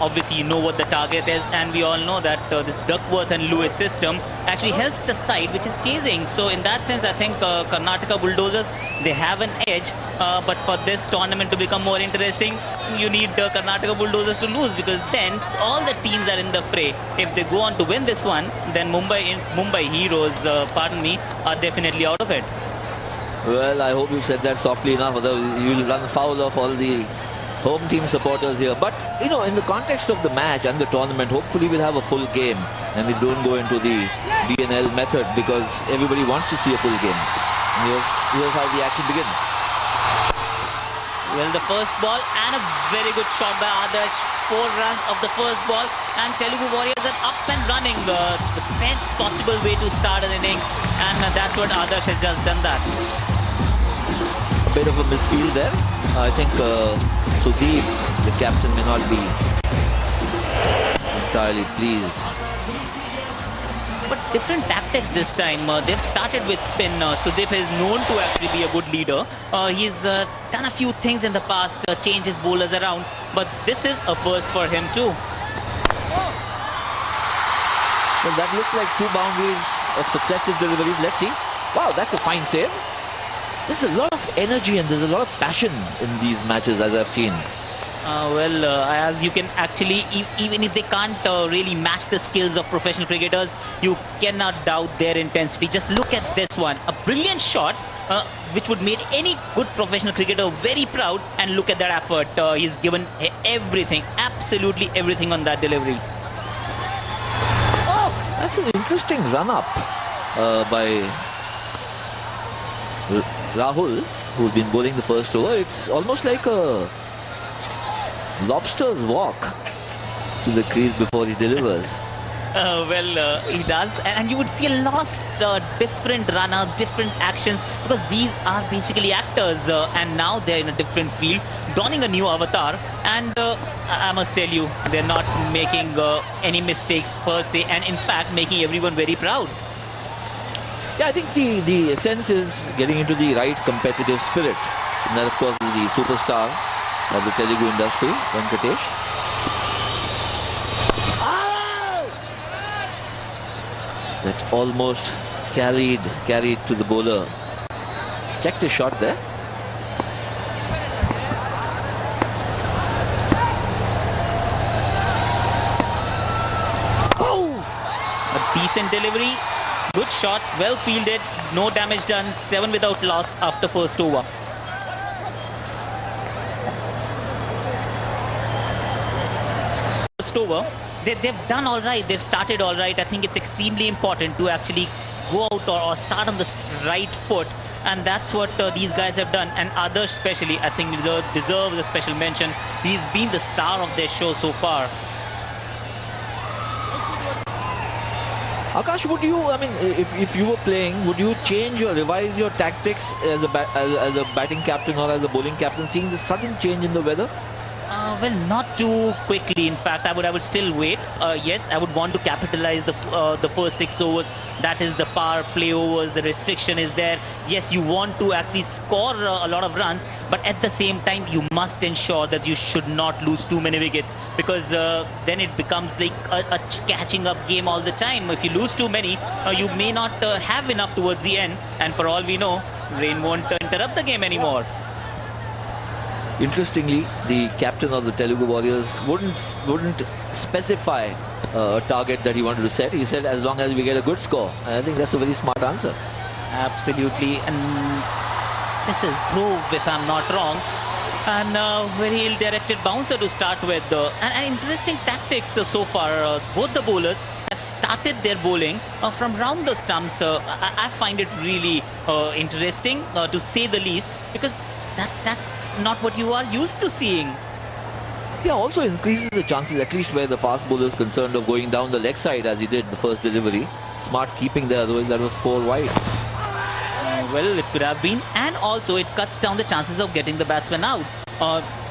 obviously you know what the target is, and we all know that this Duckworth and Lewis system actually helps the side which is chasing. So in that sense, I think Karnataka Bulldozers, they have an edge, but for this tournament to become more interesting, you need Karnataka Bulldozers to lose, because then all the teams are in the fray. If they go on to win this one, then Mumbai Heroes, pardon me, are definitely out of it. Well, I hope you said that softly enough, otherwise you'll run foul of all the home team supporters here. But, you know, in the context of the match and the tournament, hopefully we'll have a full game and we don't go into the DNL method, because everybody wants to see a full game. And here's how the action begins. Well, the first ball and a very good shot by Adarsh. 4 runs of the first ball, and Telugu Warriors are up and running. The best possible way to start an inning, and that's what Adarsh has just done that. A bit of a misfield there. I think Sudeep, the captain, may not be entirely pleased. But different tactics this time. They've started with spin. Sudeep is known to actually be a good leader. He's done a few things in the past, changed his bowlers around, but this is a first for him too. Well, that looks like 2 boundaries of successive deliveries. Let's see. Wow, that's a fine save. There's a lot of energy and there's a lot of passion in these matches, as I've seen. As you can actually, even if they can't really match the skills of professional cricketers, you cannot doubt their intensity. Just look at this one. A brilliant shot, which would make any good professional cricketer very proud. And look at that effort. He's given everything, absolutely everything on that delivery. Oh, that's an interesting run-up by Rahul, who's been bowling the first over. It's almost like a lobster's walk to the crease before he delivers. He does, and you would see a lot of different runners, different actions, because these are basically actors, and now they're in a different field, donning a new avatar, and I must tell you, they're not making any mistakes per se, and in fact making everyone very proud. Yeah, I think the essence is getting into the right competitive spirit, and that of course is the superstar of the Telugu industry, Venkatesh. That almost carried to the bowler. Checked his shot there. Oh! A decent delivery, good shot, well fielded, no damage done, 7 without loss after first over. Over, they've done all right, they've started all right. I think it's extremely important to actually go out or start on the right foot, and that's what these guys have done. And others especially, I think, deserves a special mention. He's been the star of their show so far. Akash, would you, I mean, if you were playing, would you change or revise your tactics as a batting captain or as a bowling captain, seeing the sudden change in the weather? Well, not too quickly. In fact, I would still wait. Yes, I would want to capitalize the first 6 overs. That is the power play overs. The restriction is there. Yes, you want to actually score a lot of runs, but at the same time, you must ensure that you should not lose too many wickets, because then it becomes like a catching up game all the time. If you lose too many, you may not have enough towards the end, and for all we know, rain won't interrupt the game anymore. Interestingly, the captain of the Telugu Warriors wouldn't specify a target that he wanted to set. He said, as long as we get a good score. And I think that's a very smart answer. Absolutely. And this is through, if I'm not wrong. And very ill-directed bouncer to start with. And interesting tactics so far. Both the bowlers have started their bowling from round the stumps. I find it really interesting, to say the least, because that's not what you are used to seeing. Yeah, also increases the chances, at least where the fast bowler is concerned, of going down the leg side as he did the first delivery. Smart keeping there, otherwise that was 4 wide. Well, it could have been, and also it cuts down the chances of getting the batsman out.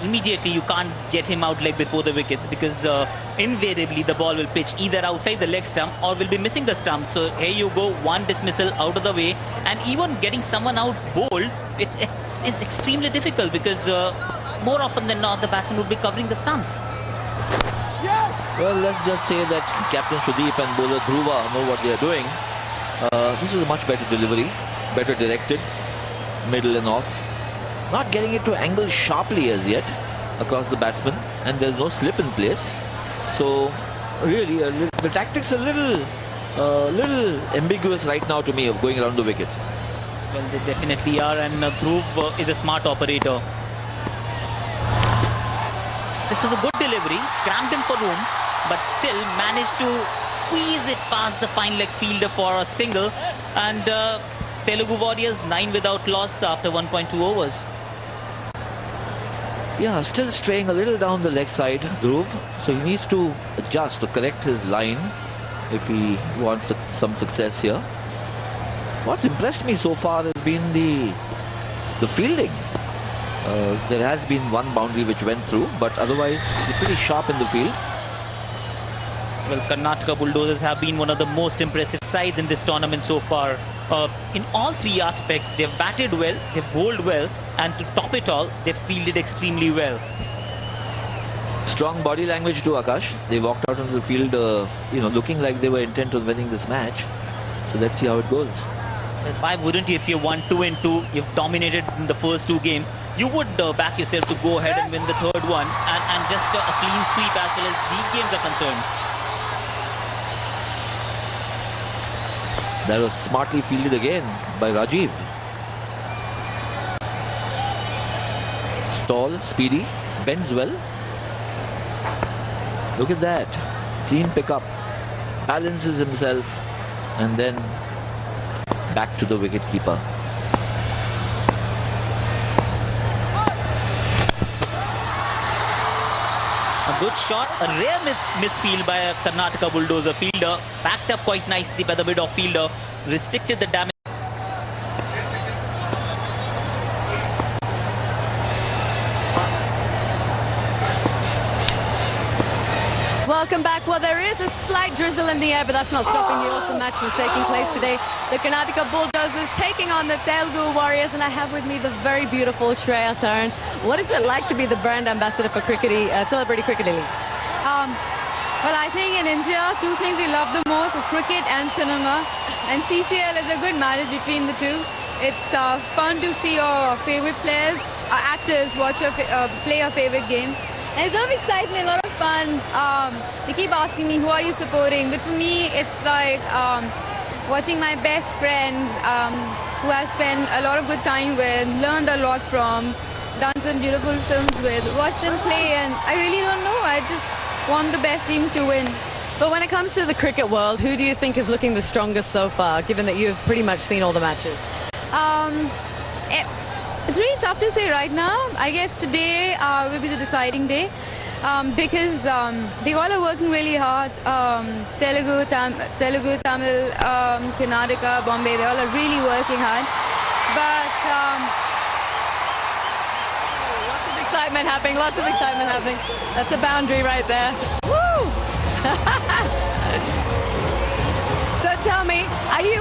Immediately you can't get him out like before the wickets, because invariably the ball will pitch either outside the leg stump or will be missing the stump. So here you go, one dismissal out of the way, and even getting someone out bowled, it's extremely difficult, because more often than not the batsman would be covering the stumps. Well, let's just say that Captain Sudeep and bowler Dhruva know what they are doing. This was a much better delivery, better directed, middle and off. Not getting it to angle sharply as yet across the batsman, and there's no slip in place. So really, the tactics are little ambiguous right now to me of going around the wicket. Well, they definitely are, and Dhruv is a smart operator. This was a good delivery, crammed in for room, but still managed to squeeze it past the fine leg fielder for a single. And Telugu Warriors 9 without loss after 1.2 overs. Yeah, still straying a little down the leg side, Dhruv. So he needs to adjust to correct his line if he wants some success here. What's impressed me so far has been the fielding. There has been one boundary which went through, but otherwise he's pretty sharp in the field. Well, Karnataka Bulldozers have been one of the most impressive sides in this tournament so far. In all three aspects, they've batted well, they've bowled well, and to top it all, they've fielded extremely well. Strong body language to Akash. They walked out onto the field, looking like they were intent on winning this match. So let's see how it goes. Well, why wouldn't you? If you won 2-2, you've dominated in the first two games, you would back yourself to go ahead and win the third one, and just a clean sweep as well as these games are concerned. That was smartly fielded again by Rajiv. Tall, speedy, bends well. Look at that. Clean pickup. Balances himself and then back to the wicketkeeper. A good shot, a rare misfield by a Karnataka Bulldozer fielder, backed up quite nicely by the mid-off fielder, restricted the damage. Welcome back. Well, there is a slight drizzle in the air, but that's not stopping the awesome match that's taking place today. The Karnataka Bulldozers taking on the Telugu Warriors, and I have with me the very beautiful Shreya Saran. What is it like to be the brand ambassador for Celebrity Cricket League? Well, I think in India, two things we love the most is cricket and cinema. And CCL is a good marriage between the two. It's fun to see your favorite players, actors play your favorite game. And it's a lot of excitement, a lot of fun. They keep asking me, who are you supporting? But for me, it's like watching my best friends who I've spent a lot of good time with, learned a lot from, done some beautiful films with, watched them play, and I really don't know. I just want the best team to win. But when it comes to the cricket world, who do you think is looking the strongest so far, given that you've pretty much seen all the matches? It's really tough to say right now. I guess today will be the deciding day because they all are working really hard. Telugu, Tamil, Karnataka, Bombay, they all are really working hard. But lots of excitement happening, lots of excitement happening. That's a boundary right there. Woo! So tell me, are you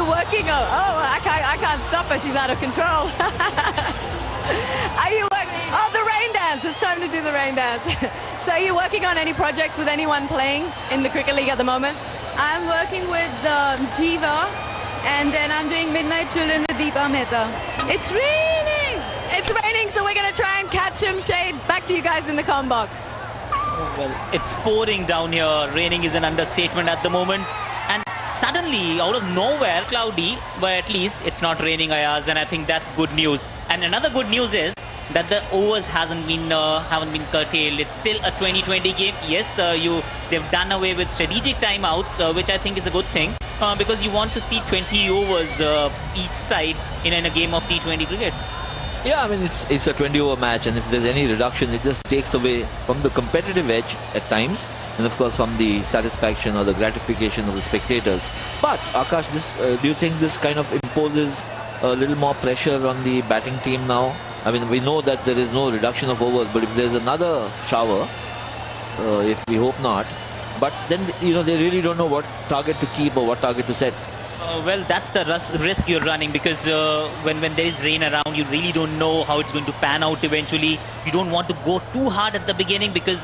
working? I can't stop her. She's out of control. Are you working? Oh, the rain dance. It's time to do the rain dance. So are you working on any projects with anyone playing in the Cricket League at the moment? I'm working with Jiva, and then I'm doing Midnight Children with Deepa Mehta. It's raining. It's raining, so we're going to try and catch some shade. Back to you guys in the comm box. Well, it's pouring down here. Raining is an understatement at the moment. And suddenly, out of nowhere, cloudy, but at least it's not raining, Ayaz, and I think that's good news. And another good news is that the overs haven't been curtailed. It's still a 20-20 game. Yes, they've done away with strategic timeouts, which I think is a good thing, because you want to see 20 overs each side in a game of T20 cricket. Yeah, I mean, it's a 20-over match, and if there's any reduction, it just takes away from the competitive edge at times, and of course from the satisfaction or the gratification of the spectators. But Akash, do you think this kind of imposes a little more pressure on the batting team now? I mean, we know that there is no reduction of overs, but if there's another shower, if we hope not, but then they really don't know what target to keep or what target to set. Well, that's the risk you're running, because when there is rain around, you really don't know how it's going to pan out eventually. You don't want to go too hard at the beginning, because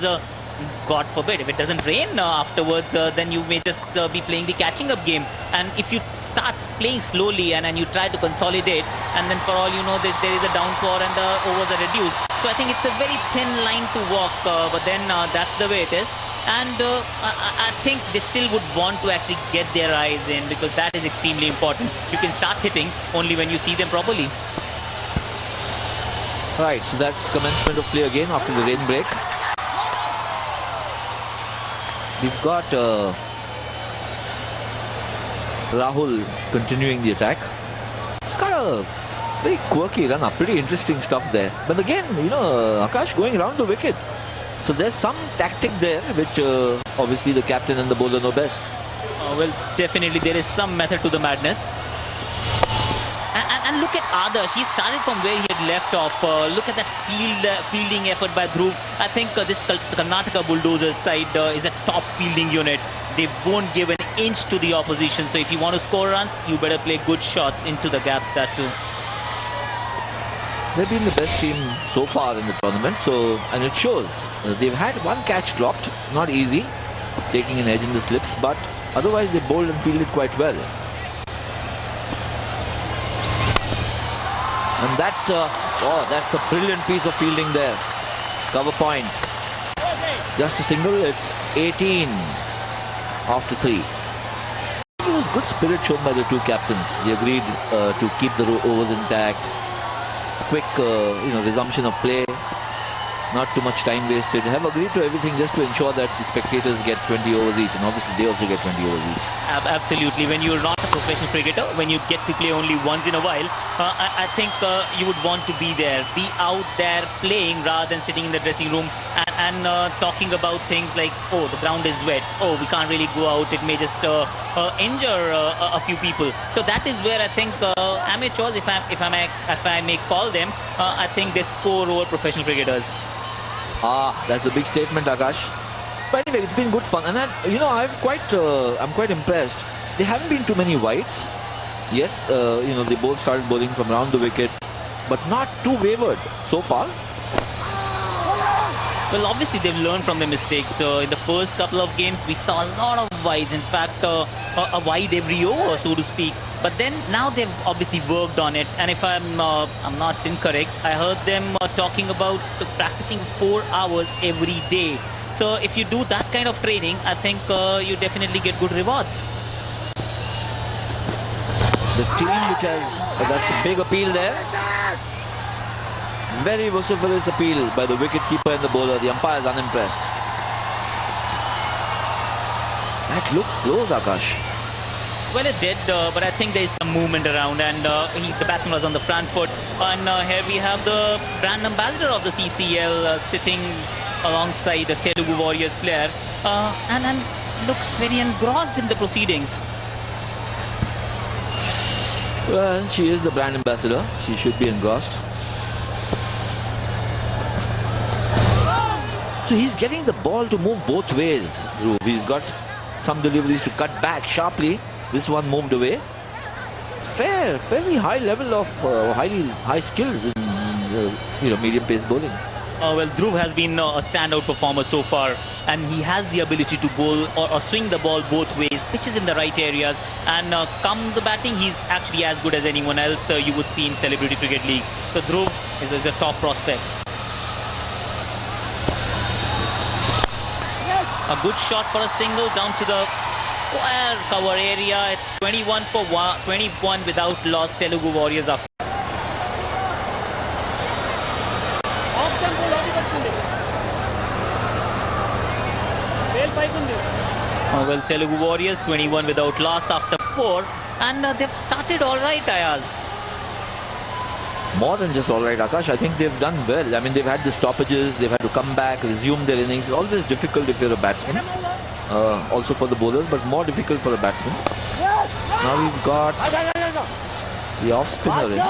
God forbid, if it doesn't rain afterwards, then you may just be playing the catching up game. And if you start playing slowly and you try to consolidate, and then for all you know, there is a downpour and the overs are reduced. So I think it's a very thin line to walk, but then that's the way it is. And I think they still would want to actually get their eyes in, because that is extremely important. You can start hitting only when you see them properly. Right, so that's commencement of play again after the rain break. We've got Rahul continuing the attack. It's got a very quirky run up, pretty interesting stuff there. But again, you know, Akash going around the wicket. So there's some tactic there, which obviously the captain and the bowler know best. Well, definitely there is some method to the madness. And look at Adarsh, he started from where he had left off. Look at that fielding effort by Dhruv. I think this Karnataka Bulldozers side is a top fielding unit. They won't give an inch to the opposition. So if you want to score runs, you better play good shots into the gaps, that too. They've been the best team so far in the tournament, and it shows. They've had one catch dropped, not easy, taking an edge in the slips, but otherwise they bowled and fielded quite well. And that's a brilliant piece of fielding there. Cover point. Just a single, it's 18 after 3. It was good spirit shown by the two captains. They agreed to keep the overs intact. Quick resumption of play, not too much time wasted. Have agreed to everything just to ensure that the spectators get 20 overs each, and obviously they also get 20 overs each. Absolutely. When you're not a professional cricketer, when you get to play only once in a while, I think you would want to be there, be out there playing rather than sitting in the dressing room and talking about things like, oh, the ground is wet, oh, we can't really go out, it may just injure a few people. So that is where I think amateurs, if I may call them, I think they score over professional cricketers. That's a big statement, Akash. But anyway, it's been good fun, and I'm quite impressed. There haven't been too many wides. Yes, they both started bowling from around the wicket, but not too wavered so far. Well, obviously they've learned from their mistakes. In the first couple of games, we saw a lot of wides. In fact, a wide every over, so to speak. But then now they've obviously worked on it. And if I'm not incorrect, I heard them talking about practicing 4 hours every day. So if you do that kind of training, I think you definitely get good rewards. The team which that's a big appeal there. Very vociferous appeal by the wicketkeeper and the bowler. The umpire is unimpressed. That looked close, Akash. Well, it did, but I think there is some movement around, and the batsman was on the front foot. And here we have the brand ambassador of the CCL sitting alongside the Telugu Warriors player, and looks very engrossed in the proceedings. Well, she is the brand ambassador. She should be engrossed. So he's getting the ball to move both ways. He's got some deliveries to cut back sharply. This one moved away. Fairly high level of high skills in medium pace bowling. Well, Dhruv has been a standout performer so far, and he has the ability to bowl or swing the ball both ways, pitches in the right areas, and come the batting, he's actually as good as anyone else you would see in Celebrity Cricket League. So Dhruv is a top prospect. A good shot for a single down to the square cover area. It's 21 for 21 without loss. Telugu Warriors after. Well, Telugu Warriors 21 without loss after 4, and they've started all right, Ayaz. More than just all right, Akash. I think they've done well. I mean, they've had the stoppages, they've had to come back, resume their innings. It's always difficult if you're a batsman. Also for the bowlers, but more difficult for the batsman. Now we've got the off spinner in.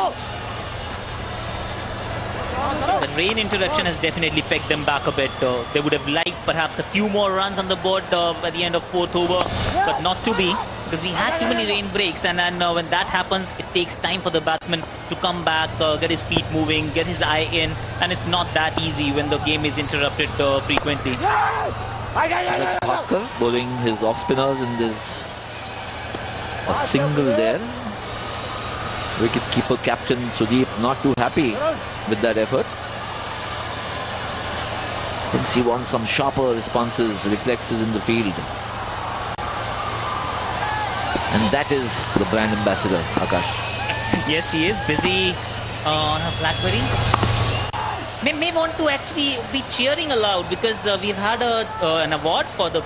The rain interruption has definitely pegged them back a bit. They would have liked perhaps a few more runs on the board by the end of 4th over, but not to be. because we had too many rain breaks, and then when that happens, it takes time for the batsman to come back, get his feet moving, get his eye in, and it's not that easy when the game is interrupted frequently. That's Bhaskar bowling his off spinners, and there's a single there. Wicket keeper captain Sudeep not too happy with that effort. Thinks he wants some sharper responses, reflexes in the field. And that is the brand ambassador, Akash. Yes, she is busy on her BlackBerry. May want to actually be cheering aloud, because we've had an award for the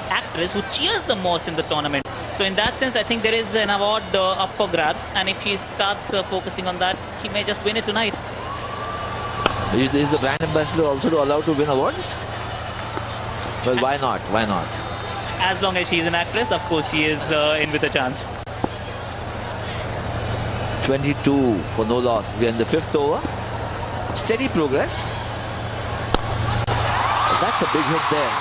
actress who cheers the most in the tournament. So in that sense, I think there is an award up for grabs, and if she starts focusing on that, she may just win it tonight. Is the brand ambassador also allowed to win awards? Well, why not? Why not? As long as she is an actress, of course she is in with a chance. 22 for no loss. We are in the 5th over. Steady progress. That's a big hit there.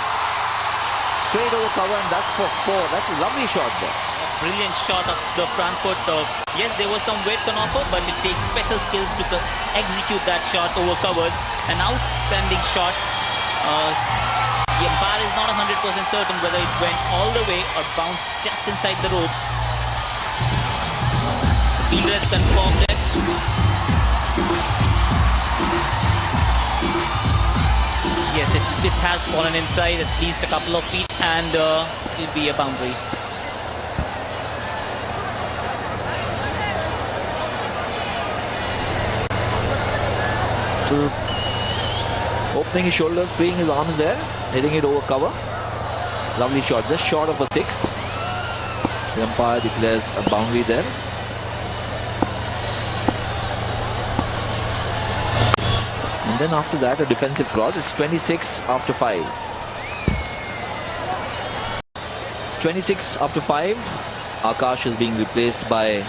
Straight over cover, and that's for 4. That's a lovely shot there. A brilliant shot of the front foot. Yes, there was some weight on offer, but it takes special skills to execute that shot over covers. An outstanding shot. The umpire is not 100% certain whether it went all the way or bounced just inside the ropes. Fielder has confirmed it. Yes, it has fallen inside at least a couple of feet, and it will be a boundary. So, opening his shoulders, freeing his arms there, hitting it over cover. Lovely shot, just short of a 6. The umpire declares a boundary there. And then after that, a defensive cross. It's 26 after 5. It's 26 after 5. Akash is being replaced by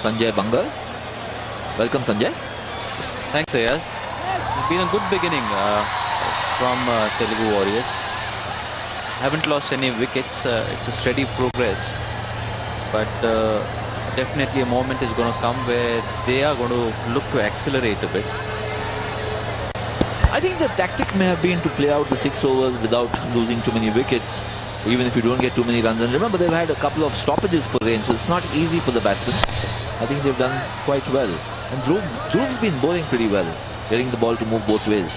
Sanjay Bangal. Welcome, Sanjay. Thanks, Ayaz. It's been a good beginning from Telugu Warriors. Haven't lost any wickets. It's a steady progress. But definitely a moment is going to come where they are going to look to accelerate a bit. I think the tactic may have been to play out the 6 overs without losing too many wickets, even if you don't get too many runs. And remember, they've had a couple of stoppages for rain, so it's not easy for the batsmen. I think they've done quite well. And Dhruv's been bowling pretty well, getting the ball to move both ways.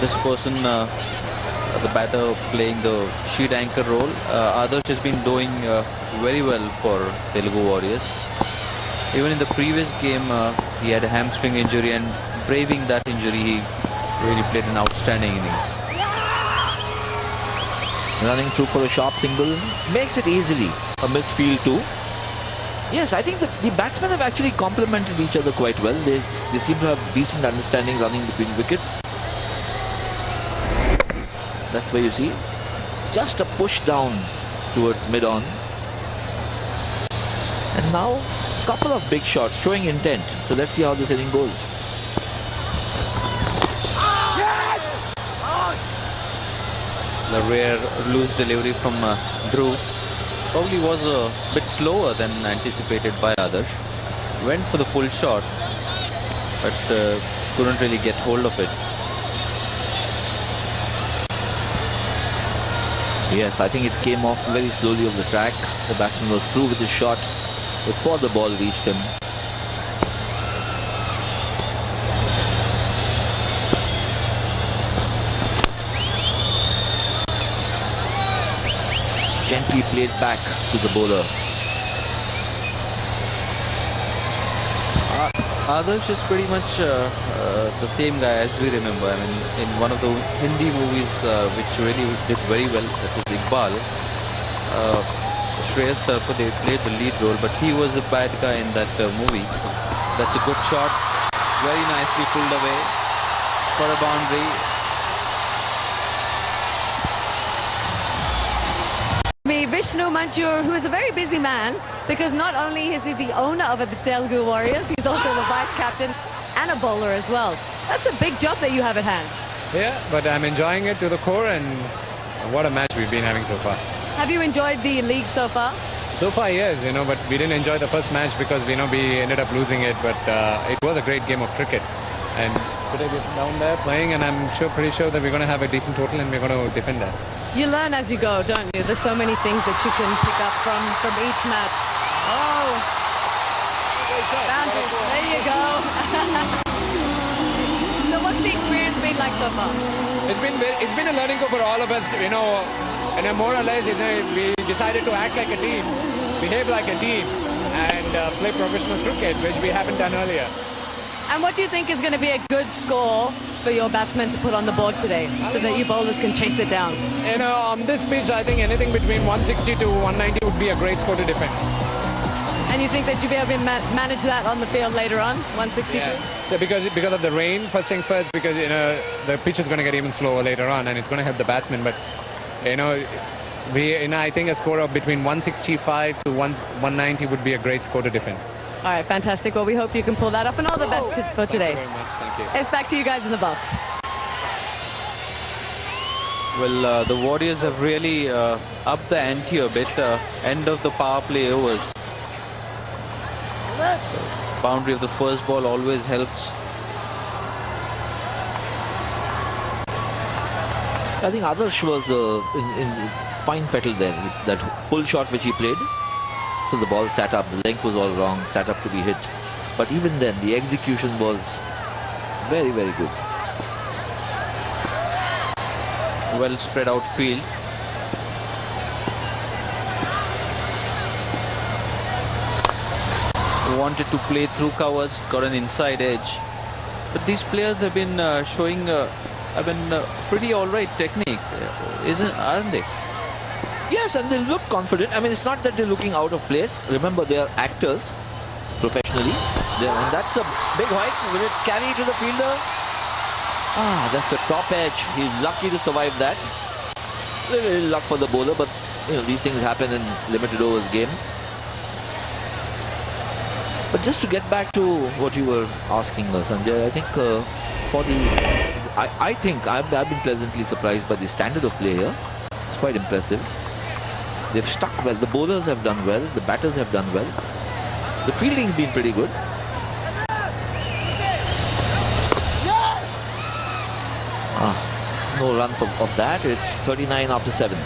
This person, the batter playing the sheet anchor role, Adarsh has been doing very well for Telugu Warriors. Even in the previous game, he had a hamstring injury, and braving that injury, he really played an outstanding innings. Running through for a sharp single, makes it easily a midfield too. Yes, I think the batsmen have actually complemented each other quite well. They seem to have decent understanding running between wickets. That's where you see just a push down towards mid-on. And now couple of big shots showing intent. So let's see how this inning goes. The rare loose delivery from Dhruv probably was a bit slower than anticipated by Adarsh. Went for the full shot, but couldn't really get hold of it. Yes, I think it came off very slowly off the track. The batsman was through with his shot before the ball reached him. Gently played back to the bowler. Adarsh is pretty much the same guy as we remember. I mean, in one of the Hindi movies which really did very well, that is Iqbal, Shreyas Tharkur, they played the lead role, but he was a bad guy in that movie. That's a good shot, very nicely pulled away for a boundary. Vishnu Manchur, who is a very busy man, because not only is he the owner of the Telugu Warriors, he's also the vice captain and a bowler as well. That's a big job that you have at hand. Yeah, but I'm enjoying it to the core, and what a match we've been having so far. Have you enjoyed the league so far? So far, yes, but we didn't enjoy the first match because we ended up losing it. But it was a great game of cricket. And today we're down there playing, and I'm pretty sure that we're going to have a decent total and we're going to defend that. You learn as you go, don't you? There's so many things that you can pick up from each match. Oh, boundaries. There you go. So what's the experience been like so far? It's been a learning curve for all of us, and more or less, we decided to act like a team, behave like a team, and play professional cricket, which we haven't done earlier. And what do you think is going to be a good score for your batsmen to put on the board today, so that you bowlers can chase it down? On this pitch, I think anything between 160 to 190 would be a great score to defend. And you think that you'll be able to manage that on the field later on, 162? Yeah. So because of the rain, first things first, because the pitch is going to get even slower later on, and it's going to help the batsmen. But I think a score of between 165 to 190 would be a great score to defend. All right, fantastic. Well, we hope you can pull that up, and all the best for today. Thank you very much. Thank you. It's back to you guys in the box. Well, the Warriors have really upped the ante a bit. End of the power play overs. Boundary of the first ball always helps. I think Adarsh was in fine fettle there with that pull shot which he played. So the ball sat up, the length was all wrong, sat up to be hit. But even then, the execution was very, very good. Well spread out field. Wanted to play through covers, got an inside edge. But these players have been showing pretty alright technique, aren't they? Yes, and they look confident. I mean, it's not that they're looking out of place. Remember, they are actors professionally. And that's a big hike. Will it carry to the fielder? That's a top edge. He's lucky to survive that. Little luck for the bowler, but these things happen in limited overs games. But just to get back to what you were asking, Sanjay, I think I think I've been pleasantly surprised by the standard of play here. It's quite impressive. They've stuck well. The bowlers have done well. The batters have done well. The fielding's been pretty good. No run of that. It's 39 after 7.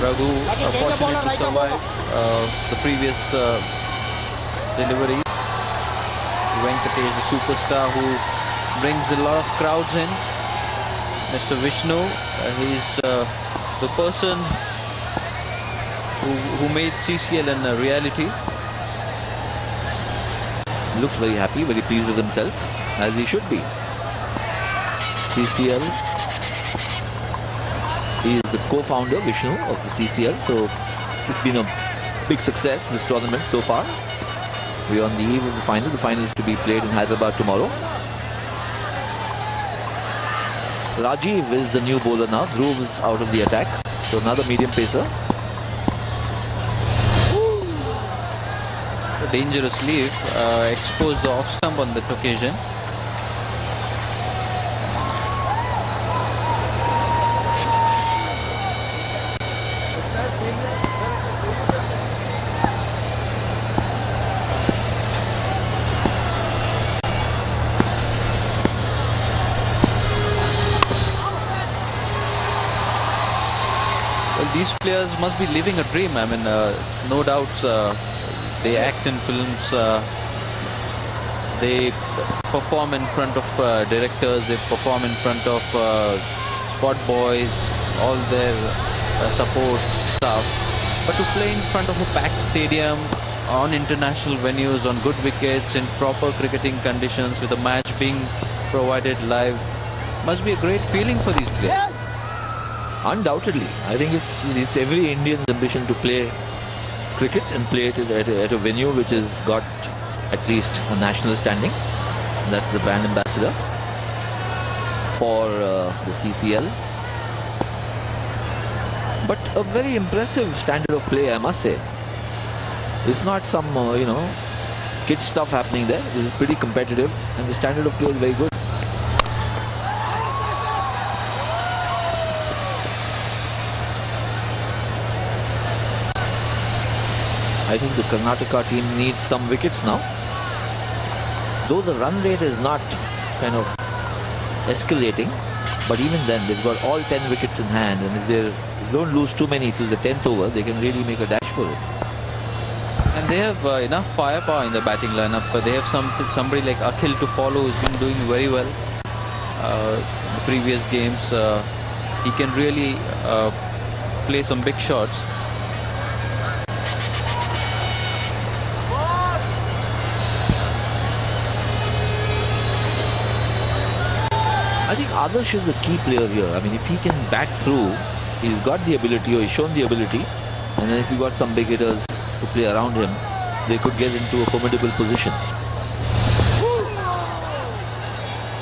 Raghu fortunate to survive the previous delivery. Venkatesh, the superstar who brings a lot of crowds in. Mr. Vishnu, he's the person who made CCL a reality. Looks very happy, very pleased with himself, as he should be. CCL. He is the co-founder, Vishnu, of the CCL, so it's been a big success, this tournament so far. We are on the eve of the final. The final is to be played in Hyderabad tomorrow. Rajiv is the new bowler now. Dhruv is out of the attack, so another medium pacer. A dangerous leave, exposed the off stump on that occasion. These players must be living a dream. I mean, no doubts. They act in films. They perform in front of directors. They perform in front of spot boys, all their support staff. But to play in front of a packed stadium, on international venues, on good wickets, in proper cricketing conditions, with a match being provided live, must be a great feeling for these players. Undoubtedly. I think it's every Indian's ambition to play cricket and play it at a venue which has got at least a national standing. That's the brand ambassador for the CCL. But a very impressive standard of play, I must say. It's not some, kid stuff happening there. This is pretty competitive and the standard of play is very good. I think the Karnataka team needs some wickets now. Though the run rate is not kind of escalating, but even then they've got all 10 wickets in hand, and if they don't lose too many till the 10th over, they can really make a dash for it. And they have enough firepower in the batting lineup. They have somebody like Akhil to follow, who's been doing very well the previous games. He can really play some big shots. I think Adarsh is the key player here. I mean, if he can bat through, he's got the ability, or he's shown the ability, and then if you got some big hitters to play around him, they could get into a formidable position.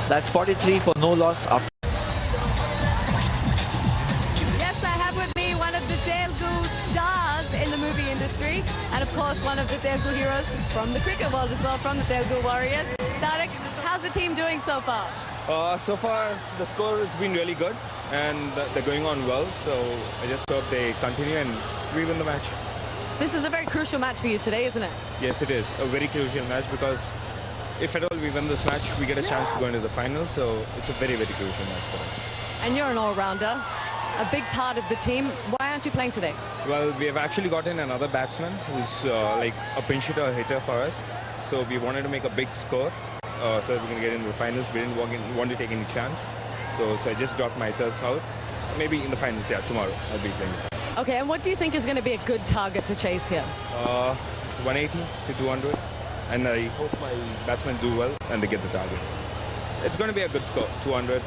That's 43 for no loss after. Yes, I have with me one of the Telugu stars in the movie industry, and of course one of the Telugu heroes from the cricket world as well, from the Telugu Warriors. Tarek, how's the team doing so far? So far, the score has been really good and they're going on well. So I just hope they continue and we win the match. This is a very crucial match for you today, isn't it? Yes, it is a very crucial match because if at all we win this match, we get a chance to go into the final. So it's a very, very crucial match for us. And you're an all-rounder, a big part of the team. Why aren't you playing today? Well, we have actually gotten another batsman who's like a pinch hitter for us. So we wanted to make a big score. So that we can get into the finals. We didn't want to take any chance. So I just dropped myself out. Maybe in the finals, yeah, tomorrow I'll be playing. Okay, and what do you think is going to be a good target to chase here? 180 to 200. And I hope my batsmen do well and they get the target. It's going to be a good score, 200.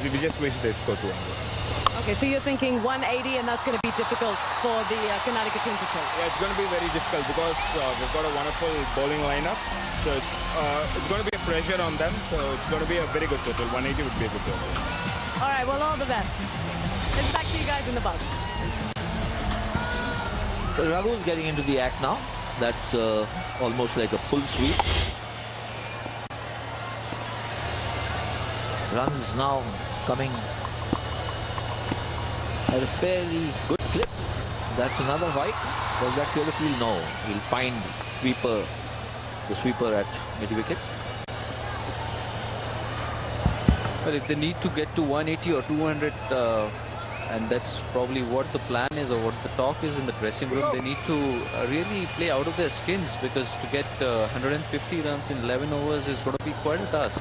We just wish they score 200. Okay, so you're thinking 180, and that's going to be difficult for the Karnataka team to chase. Yeah, it's going to be very difficult because we've got a wonderful bowling lineup. So it's going to be a pressure on them. So it's going to be a very good total. 180 would be a good total. All right, well, all the best. It's back to you guys in the box. So Raghu's getting into the act now. That's almost like a full sweep. Runs now coming at a fairly good clip. That's another white. Does that clear the field? No. He'll find the sweeper at mid-wicket. Well, if they need to get to 180 or 200, and that's probably what the plan is or what the talk is in the dressing room, they need to really play out of their skins, because to get 150 runs in 11 overs is going to be quite a task.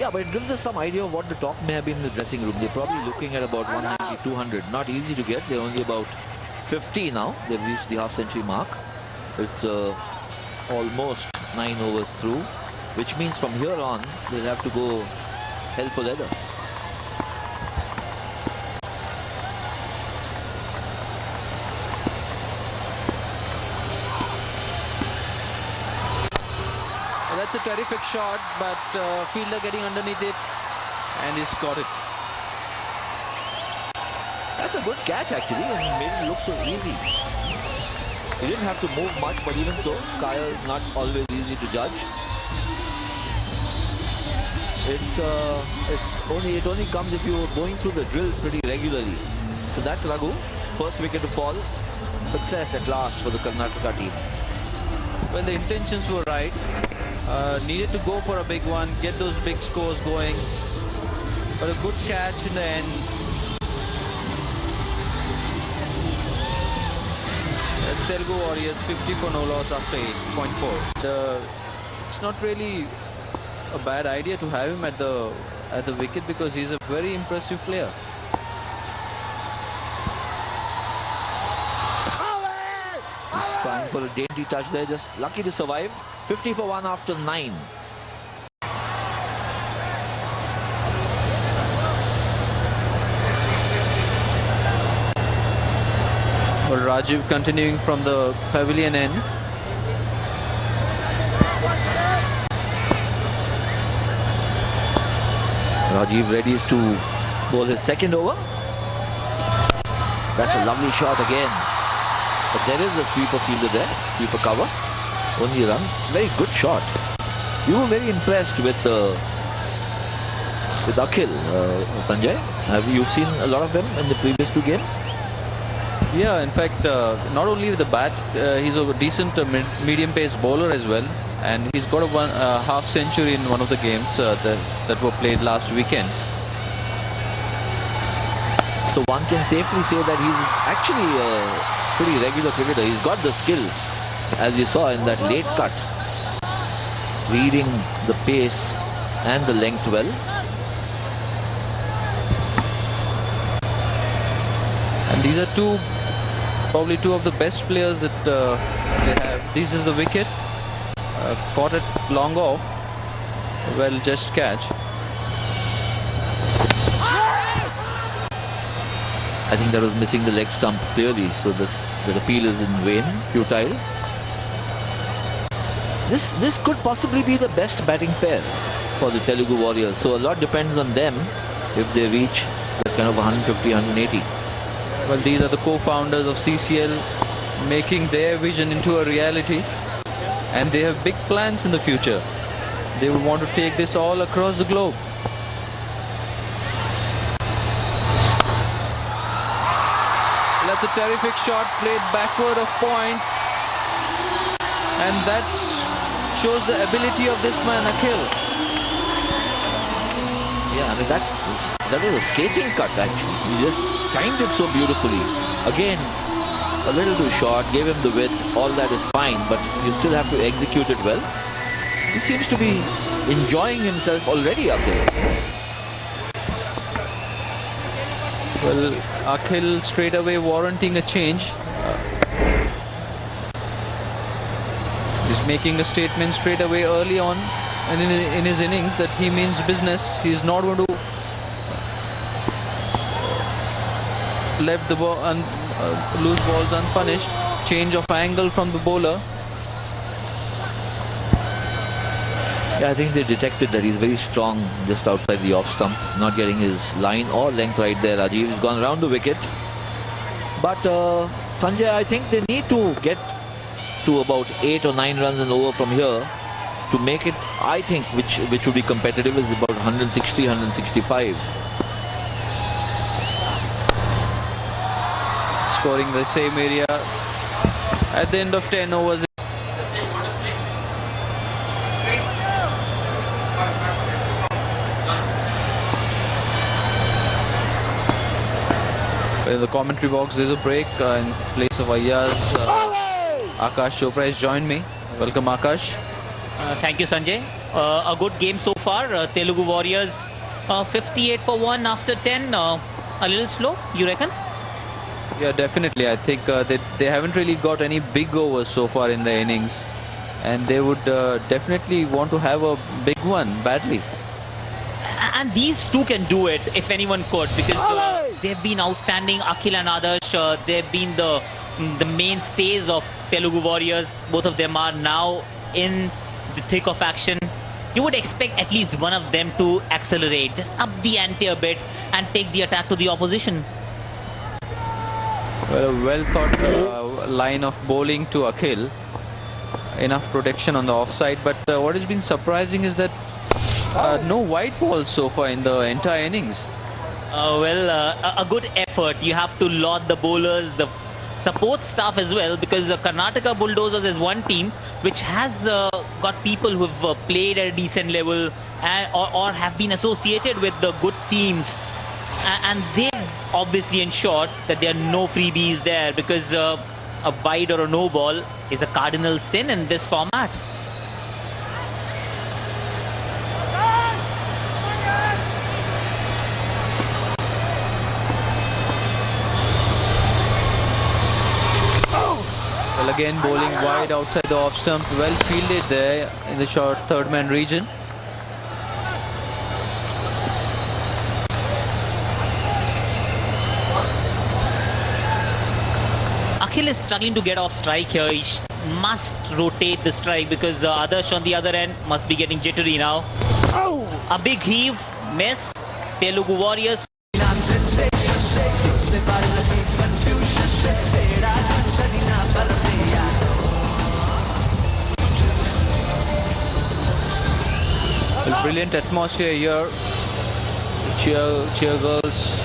Yeah, but it gives us some idea of what the talk may have been in the dressing room. They're probably looking at about 190, 200. Not easy to get. They're only about 50 now. They've reached the half-century mark. It's almost 9 overs through, which means from here on, they'll have to go hell for leather. That's a terrific shot, but fielder getting underneath it, and he's got it. That's a good catch actually, and made it look so easy. He didn't have to move much, but even so, Skyer is not always easy to judge. It only comes if you're going through the drill pretty regularly. So that's Raghu, first wicket to fall. Success at last for the Karnataka team. Well, the intentions were right. Needed to go for a big one, get those big scores going, but a good catch in the end. That's Telugu Warriors 50 for no loss after 8.4. It's not really a bad idea to have him at the wicket, because he's a very impressive player. Trying for a dainty touch there, just lucky to survive. 50 for 1 after 9. Well, Rajiv continuing from the pavilion end. Rajiv ready to bowl his second over. That's a lovely shot again. But there is a sweeper fielder there, sweeper cover. Only run. Very good shot. You were very impressed with Akhil, Sanjay. Have you seen a lot of them in the previous 2 games? Yeah, in fact, not only with the bat, he's a decent medium pace bowler as well, and he's got a half century in one of the games that were played last weekend. So one can safely say that he's actually a pretty regular cricketer. He's got the skills, as you saw in that late cut, reading the pace and the length well. And these are probably two of the best players that they have. This is the wicket, caught it long off. Well, just catch. I think that was missing the leg stump clearly, so that the appeal is in vain, futile. This could possibly be the best batting pair for the Telugu Warriors. So a lot depends on them if they reach that kind of 150, 180. Well, these are the co-founders of CCL, making their vision into a reality, and they have big plans in the future. They will want to take this all across the globe. That's a terrific shot, played backward of point, and that shows the ability of this man, Akhil. Yeah, I mean that was a skating cut actually. He just timed it so beautifully. Again, a little too short, gave him the width, all that is fine, but you still have to execute it well. He seems to be enjoying himself already up there. Well, Akhil straight away warranting a change. He's making a statement straight away early on and in his innings that he means business. He's not going to let the ball lose balls unpunished. Change of angle from the bowler. Yeah, I think they detected that he's very strong just outside the off stump, not getting his line or length right there. Rajiv has gone around the wicket. But Sanjay, I think they need to get to about 8 or 9 runs and over from here to make it, I think, which would be competitive, is about 160, 165. Scoring the same area at the end of 10 overs. In the commentary box, there's a break in place of Ayaz. Akash Chopra has joined me. Welcome, Akash. Thank you, Sanjay. A good game so far. Telugu Warriors 58 for 1 after 10. A little slow, you reckon? Yeah, definitely. I think they haven't really got any big overs so far in the innings, and they would definitely want to have a big one badly. And these two can do it if anyone could, because they've been outstanding. Akhil and Adarsh, they've been the mainstays of Telugu Warriors. Both of them are now in the thick of action. You would expect at least one of them to accelerate, just up the ante a bit and take the attack to the opposition. Well, a well thought line of bowling to Akhil. Enough protection on the offside, but what has been surprising is that no white balls so far in the entire innings. A good effort. You have to laud the bowlers, the support staff as well, because Karnataka Bulldozers is one team which has got people who have played at a decent level or have been associated with the good teams, and they've obviously ensured that there are no freebies there, because a wide or a no ball is a cardinal sin in this format. Well, again bowling wide outside the off stump, well fielded there in the short third man region. Akhil is struggling to get off strike here. He must rotate the strike, because Adarsh on the other end must be getting jittery now. A big heave, miss. Telugu Warriors Well, brilliant atmosphere here. The cheer girls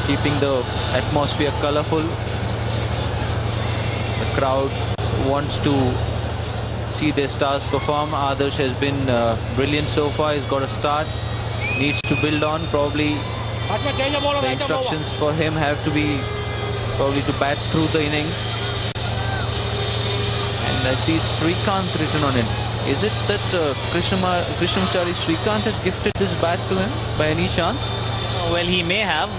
keeping the atmosphere colorful. The crowd wants to see their stars perform. Adarsh has been brilliant so far. He's got a start. Needs to build on. Probably the instructions for him have to be probably to bat through the innings. And I see Srikanth written on it. Is it that Krishnamachari Srikanth has gifted this bat to him by any chance? Well, he may have.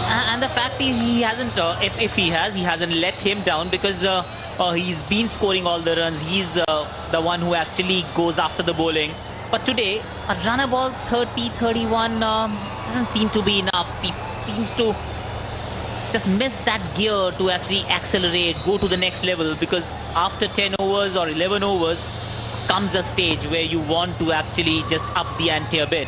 And the fact is, he hasn't, if he has, he hasn't let him down, because he's been scoring all the runs. He's the one who actually goes after the bowling. But today, a runner ball 30-31 doesn't seem to be enough. He seems to just miss that gear to actually accelerate, go to the next level, because after 10 overs or 11 overs comes a stage where you want to actually just up the ante a bit.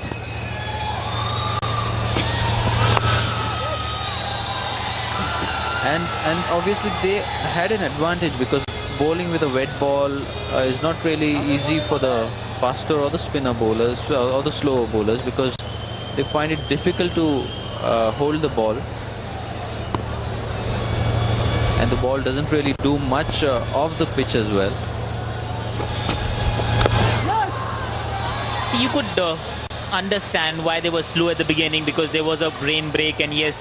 And obviously they had an advantage, because bowling with a wet ball is not really easy for the faster or the spinner bowlers or the slower bowlers, because they find it difficult to hold the ball, and the ball doesn't really do much off the pitch as well. You could understand why they were slow at the beginning, because there was a brain break, and yes,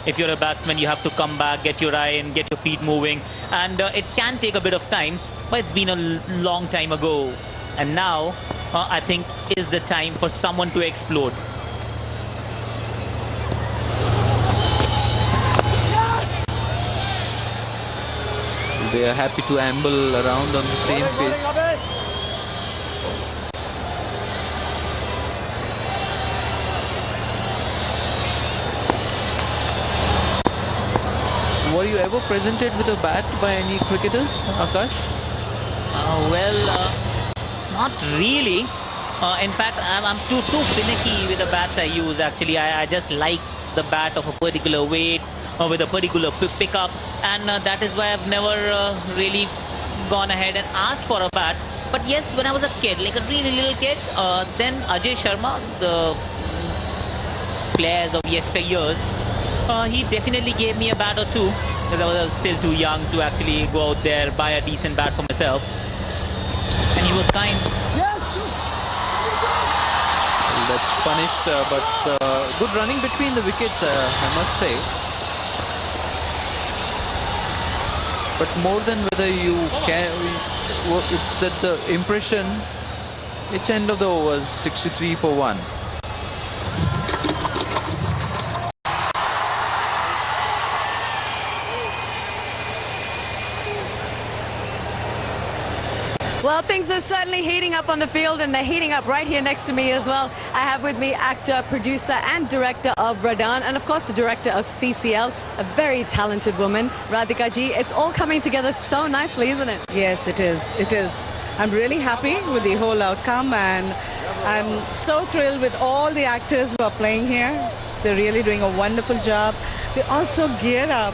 if you're a batsman, you have to come back, get your eye and get your feet moving, and it can take a bit of time, but it's been a long time ago, and now I think is the time for someone to explode. They are happy to amble around on the same pace. Were you ever presented with a bat by any cricketers, Akash? Not really. In fact, I'm too finicky with the bats I use. Actually, I just like the bat of a particular weight or with a particular pickup, and that is why I've never really gone ahead and asked for a bat. But yes, when I was a kid, like a really little kid, then Ajay Sharma, the players of yesteryears, he definitely gave me a bat or two, because I was still too young to actually go out there, buy a decent bat for myself. And he was kind. That's punished, but good running between the wickets, I must say. But more than whether you can, it's that the impression, it's end of the overs, 63 for 1. Well, things are certainly heating up on the field, and they're heating up right here next to me as well. I have with me actor, producer and director of Radhan, and of course the director of CCL, a very talented woman, Radhika ji. It's all coming together so nicely, isn't it? Yes, it is. It is. I'm really happy with the whole outcome, and I'm so thrilled with all the actors who are playing here. They're really doing a wonderful job. They also geared up,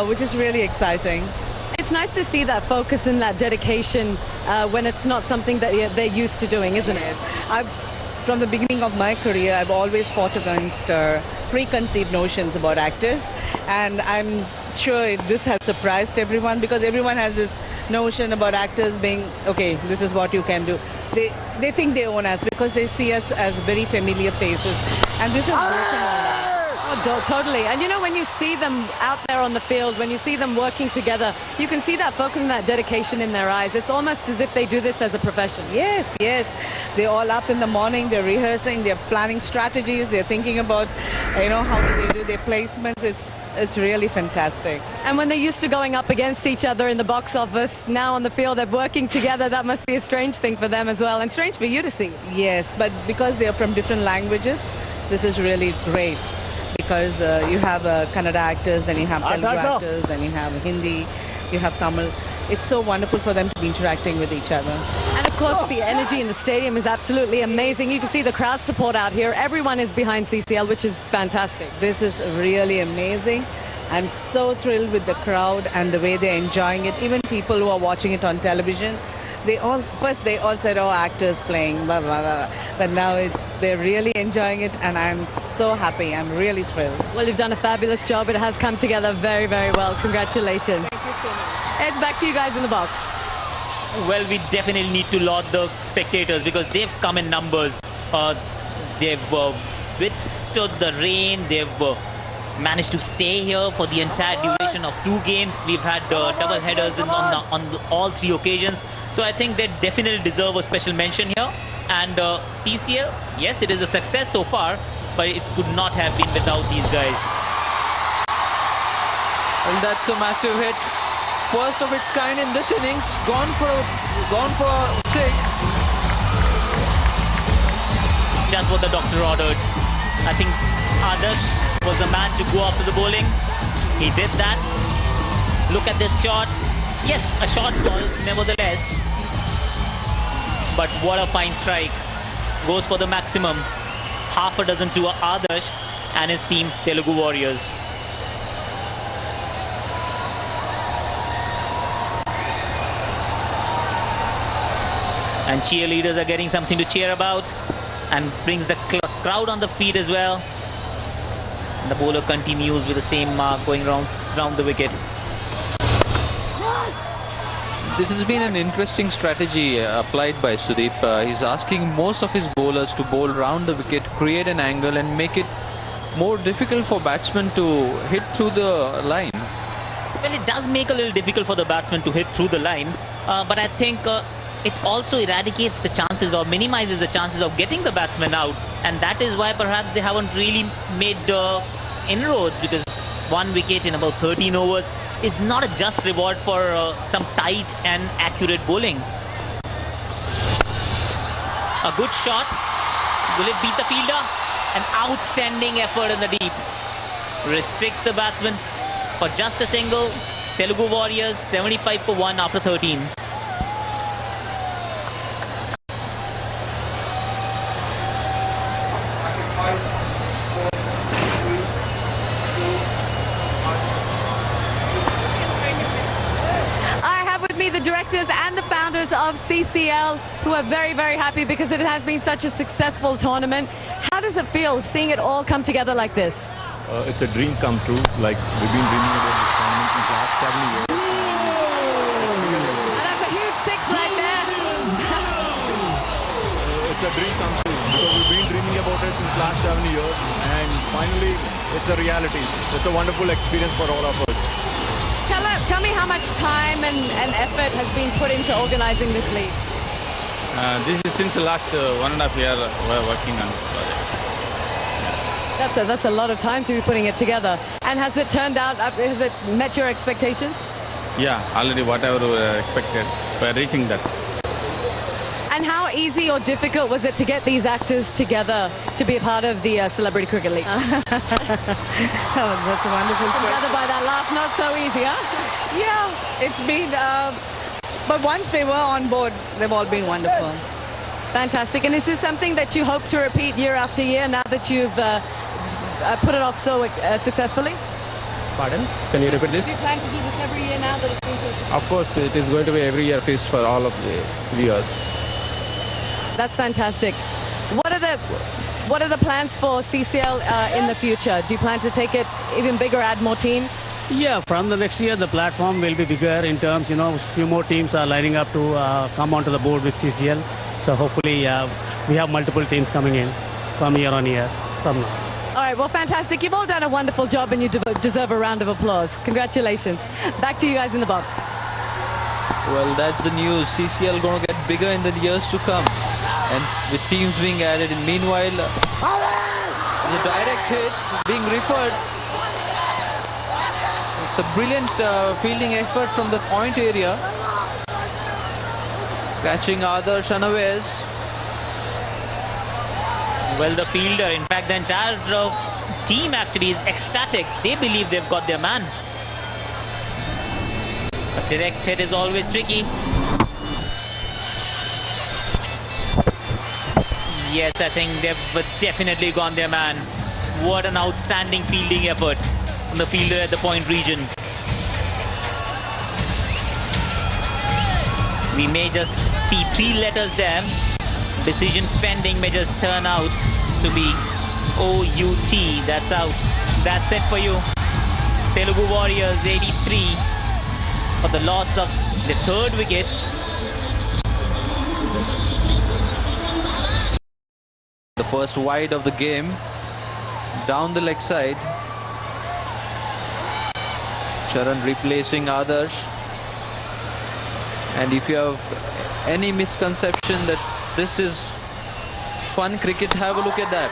which is really exciting. It's nice to see that focus and that dedication when it's not something that they're used to doing, isn't it? From the beginning of my career, I've always fought against preconceived notions about actors, and I'm sure this has surprised everyone, because everyone has this notion about actors being, okay, this is what you can do. They think they own us because they see us as very familiar faces, and this is broken all that. Oh, totally. And you know, when you see them out there on the field, when you see them working together, you can see that focus and that dedication in their eyes. It's almost as if they do this as a profession. Yes, yes. They're all up in the morning, they're rehearsing, they're planning strategies, they're thinking about, how do they do their placements. It's really fantastic. And when they're used to going up against each other in the box office, now on the field they're working together. That must be a strange thing for them as well, and strange for you to see. Yes, but because they're from different languages, this is really great. Because you have Kannada actors, then you have Telugu actors, then you have Hindi, you have Tamil. It's so wonderful for them to be interacting with each other. And of course the energy in the stadium is absolutely amazing. You can see the crowd support out here. Everyone is behind CCL, which is fantastic. This is really amazing. I'm so thrilled with the crowd and the way they're enjoying it. Even people who are watching it on television, they all said, "Oh, actors playing," blah blah blah. But now they're really enjoying it, and I'm so happy. I'm really thrilled. Well, you've done a fabulous job. It has come together very, very well. Congratulations. Thank you so much. Ed, back to you guys in the box. Well, we definitely need to laud the spectators because they've come in numbers. They've withstood the rain. They've managed to stay here for the entire duration of 2 games. We've had double headers on all 3 occasions. So I think they definitely deserve a special mention here. And CCL, yes, it is a success so far, but it could not have been without these guys. And that's a massive hit. First of its kind in this innings. Gone for 6. Just what the doctor ordered. I think Adarsh was the man to go after the bowling. He did that. Look at this shot. Yes, a short ball, nevertheless. But what a fine strike. Goes for the maximum. Half a dozen to Adarsh and his team, Telugu Warriors. And cheerleaders are getting something to cheer about and brings the crowd on the feet as well. And the bowler continues with the same mark going round the wicket. This has been an interesting strategy applied by Sudeep. He's asking most of his bowlers to bowl round the wicket, create an angle and make it more difficult for batsmen to hit through the line. Well, it does make a little difficult for the batsman to hit through the line, but I think it also eradicates the chances or minimizes the chances of getting the batsman out, and that is why perhaps they haven't really made inroads, because 1 wicket in about 13 overs is not a just reward for some tight and accurate bowling. A good shot. Will it beat the fielder? An outstanding effort in the deep. Restricts the batsman for just a single. Telugu Warriors 75 for 1 after 13. The directors and the founders of CCL, who are very, very happy because it has been such a successful tournament. How does it feel seeing it all come together like this? It's a dream come true. Like, we've been dreaming about this tournament since last 7 years. And that's a huge 6 right there. It's a dream come true because we've been dreaming about it since last 7 years, and finally it's a reality. It's a wonderful experience for all of us. Tell me how much time and effort has been put into organizing this league. This is since the last 1.5 years we're working on this project. That's a lot of time to be putting it together. And has it turned out, has it met your expectations? Yeah, already whatever we expected, we're reaching that. And how easy or difficult was it to get these actors together to be a part of the Celebrity Cricket League? Oh, that's a wonderful question. Together by that laugh, not so easy, huh? Yeah, it's been, but once they were on board, they've all been wonderful. Fantastic. And is this something that you hope to repeat year after year now that you've put it off so successfully? Pardon? Can you repeat this? Do you plan to do this every year now that it's been so successful? Of course, it is going to be every year feast for all of the viewers. That's fantastic. What are the plans for CCL in the future? Do you plan to take it even bigger, add more teams? Yeah, from the next year the platform will be bigger in terms, few more teams are lining up to come onto the board with CCL. So hopefully we have multiple teams coming in from year on year from now. All right, well, fantastic. You've all done a wonderful job and you deserve a round of applause. Congratulations. Back to you guys in the box. Well, that's the news. CCL going to get bigger in the years to come. And with teams being added, and meanwhile, the direct hit being referred. It's a brilliant fielding effort from the point area. Catching Adarsh unawares. Well, the fielder, in fact, the entire team actually is ecstatic. They believe they've got their man. A direct hit is always tricky. Yes, I think they've definitely gone their man. What an outstanding fielding effort. from the fielder at the point region. We may just see 3 letters there. Decision pending may just turn out to be OUT. That's out. That's it for you. Telugu Warriors 83 for the loss of the 3rd wicket. The first wide of the game, down the leg side. Charan replacing Adarsh. And if you have any misconception that this is fun cricket, have a look at that.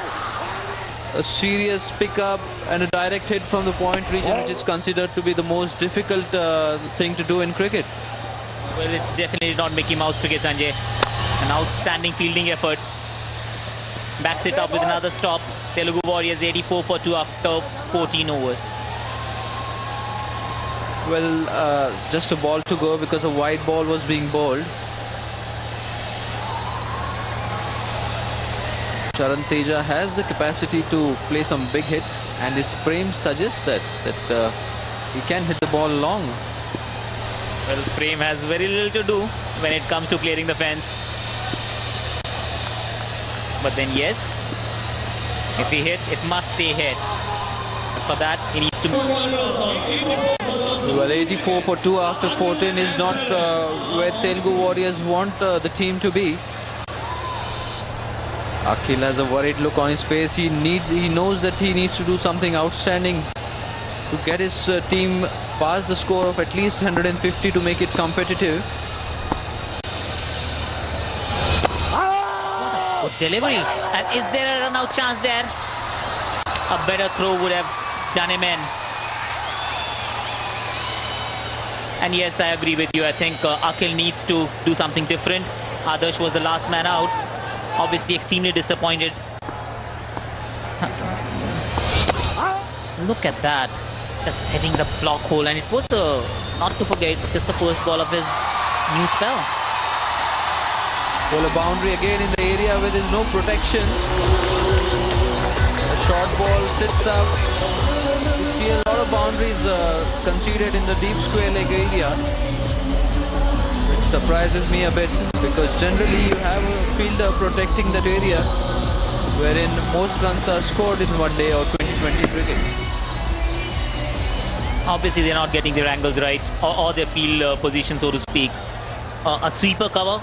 A serious pickup and a direct hit from the point region, which is considered to be the most difficult thing to do in cricket. Well, it's definitely not Mickey Mouse cricket, Sanjay. An outstanding fielding effort. Backs it up with another stop. Telugu Warriors 84 for 2 after 14 overs. Well, just a ball to go because a wide ball was being bowled. Charan Teja has the capacity to play some big hits, and his frame suggests that he can hit the ball long. Well, frame has very little to do when it comes to clearing the fence. But then yes, if he hits, it must stay hit. But for that, he needs to... Well, 84 for 2 after 14 is not where Telugu Warriors want the team to be. Akhil has a worried look on his face. He knows that he needs to do something outstanding to get his team past the score of at least 150 to make it competitive. Good delivery. And is there a run out chance there? A better throw would have done him in. And yes, I agree with you. I think Akhil needs to do something different. Adarsh was the last man out. Obviously extremely disappointed. Look at that. Just hitting the block hole. And it was not to forget, it's just the first ball of his new spell. Well, a boundary again in the area where there's no protection. The short ball sits up. You see a lot of boundaries conceded in the deep square leg area. It surprises me a bit because generally you have a fielder protecting that area wherein most runs are scored in one day or 20-20 cricket. Obviously they're not getting their angles right or their field position, so to speak. A sweeper cover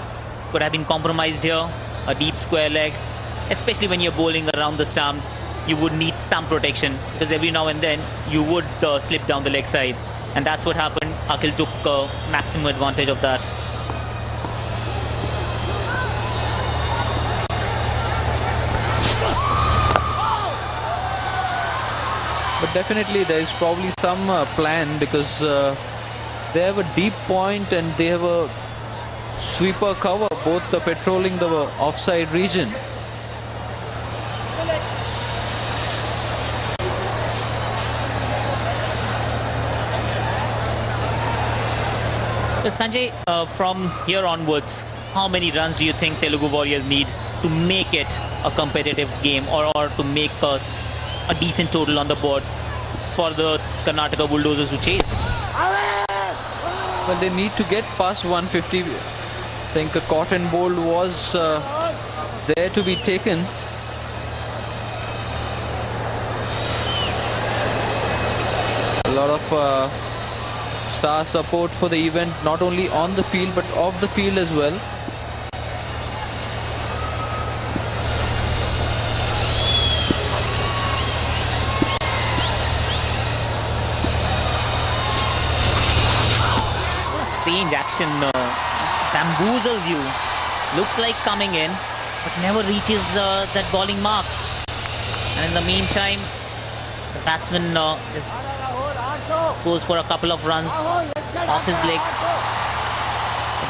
could have been compromised here. A deep square leg, especially when you're bowling around the stumps, you would need some protection because every now and then you would slip down the leg side, and that's what happened. Akhil took maximum advantage of that. But definitely there is probably some plan because they have a deep point and they have a sweeper cover, both patrolling the offside region. Sanjay, from here onwards, how many runs do you think Telugu Warriors need to make it a competitive game or to make a decent total on the board for the Karnataka Bulldozers to chase? Well, they need to get past 150. I think a cotton bowl was there to be taken. A lot of star support for the event, not only on the field but off the field as well. Strange action, bamboozles you. Looks like coming in, but never reaches that bowling mark. And in the meantime, the batsman goes for a couple of runs off his leg.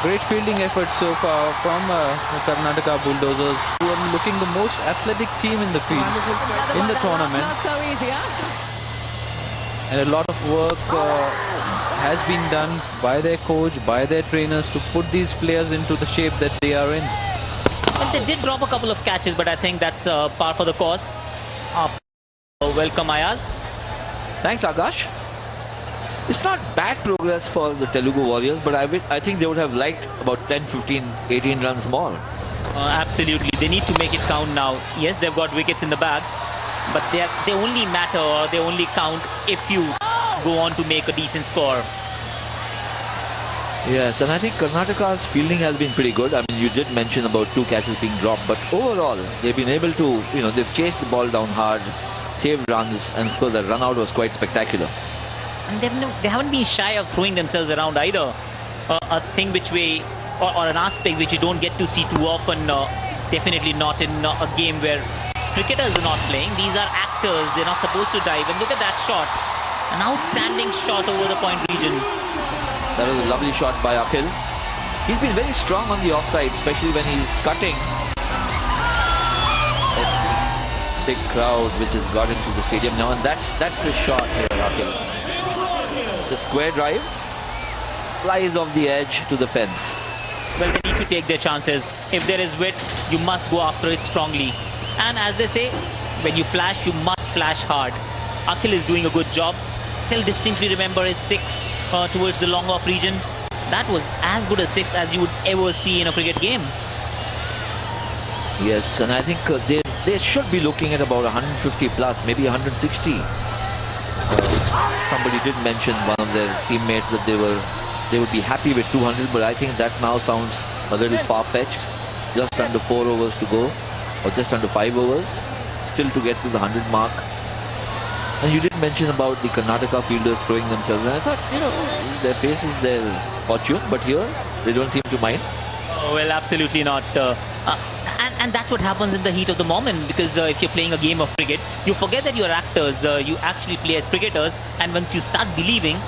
Great fielding effort so far from the Karnataka Bulldozers, who are looking the most athletic team in the field in the tournament. Not so easy, huh? And a lot of work has been done by their coach, by their trainers to put these players into the shape that they are in. Well, they did drop a couple of catches, but I think that's par for the course. Welcome, Ayaz. Thanks, Akash. It's not bad progress for the Telugu Warriors, but I think they would have liked about 10, 15, 18 runs more. Absolutely. They need to make it count now. Yes, they've got wickets in the bag, but they only matter, or they only count if you go on to make a decent score. Yes, and I think Karnataka's fielding has been pretty good. I mean, you did mention about 2 catches being dropped, but overall, they've been able to, they've chased the ball down hard, saved runs, and so the run out was quite spectacular. And they haven't been shy of throwing themselves around either. A thing which or an aspect which you don't get to see too often, definitely not in a game where cricketers are not playing. These are actors, they're not supposed to dive. And look at that shot, an outstanding shot over the point region. That was a lovely shot by Akhil. He's been very strong on the offside, especially when he's cutting. Big crowd which has got into the stadium now, and that's the shot here, Akhil. It's a square drive, flies off the edge to the fence. Well, they need to take their chances. If there is width, you must go after it strongly. And as they say, when you flash, you must flash hard. Akhil is doing a good job. Still distinctly remember his 6 towards the long off region. That was as good a 6 as you would ever see in a cricket game. Yes, and I think they should be looking at about 150 plus, maybe 160. Somebody did mention, one of their teammates, that they would be happy with 200, but I think that now sounds a little far-fetched. Just under 4 overs to go, or just under 5 overs, still to get to the 100 mark. And you did mention about the Karnataka fielders throwing themselves, and I thought, their face is their fortune, but here they don't seem to mind. Oh, well, absolutely not. And that's what happens in the heat of the moment, because if you're playing a game of cricket, you forget that you're actors, you actually play as cricketers, and once you start believing,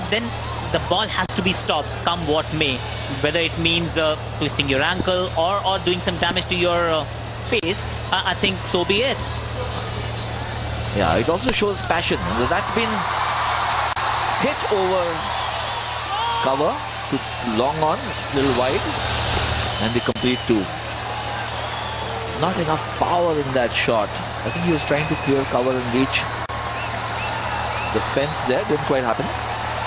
then the ball has to be stopped, come what may. Whether it means twisting your ankle or doing some damage to your face, I think so be it. Yeah, it also shows passion. That's been hit over cover, to long on, little wide, and the complete 2. Not enough power in that shot. I think he was trying to clear cover and reach the fence there. Didn't quite happen.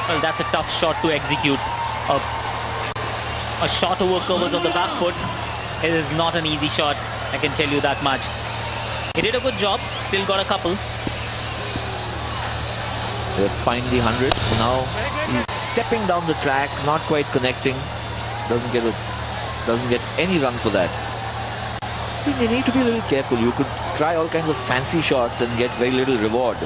Well, that's a tough shot to execute. A shot over covers of the back foot. It is not an easy shot, I can tell you that much. He did a good job, still got a couple. They find the 100. Now he's stepping down the track, not quite connecting. Doesn't get any run for that. I think they need to be a little careful. You could try all kinds of fancy shots and get very little reward.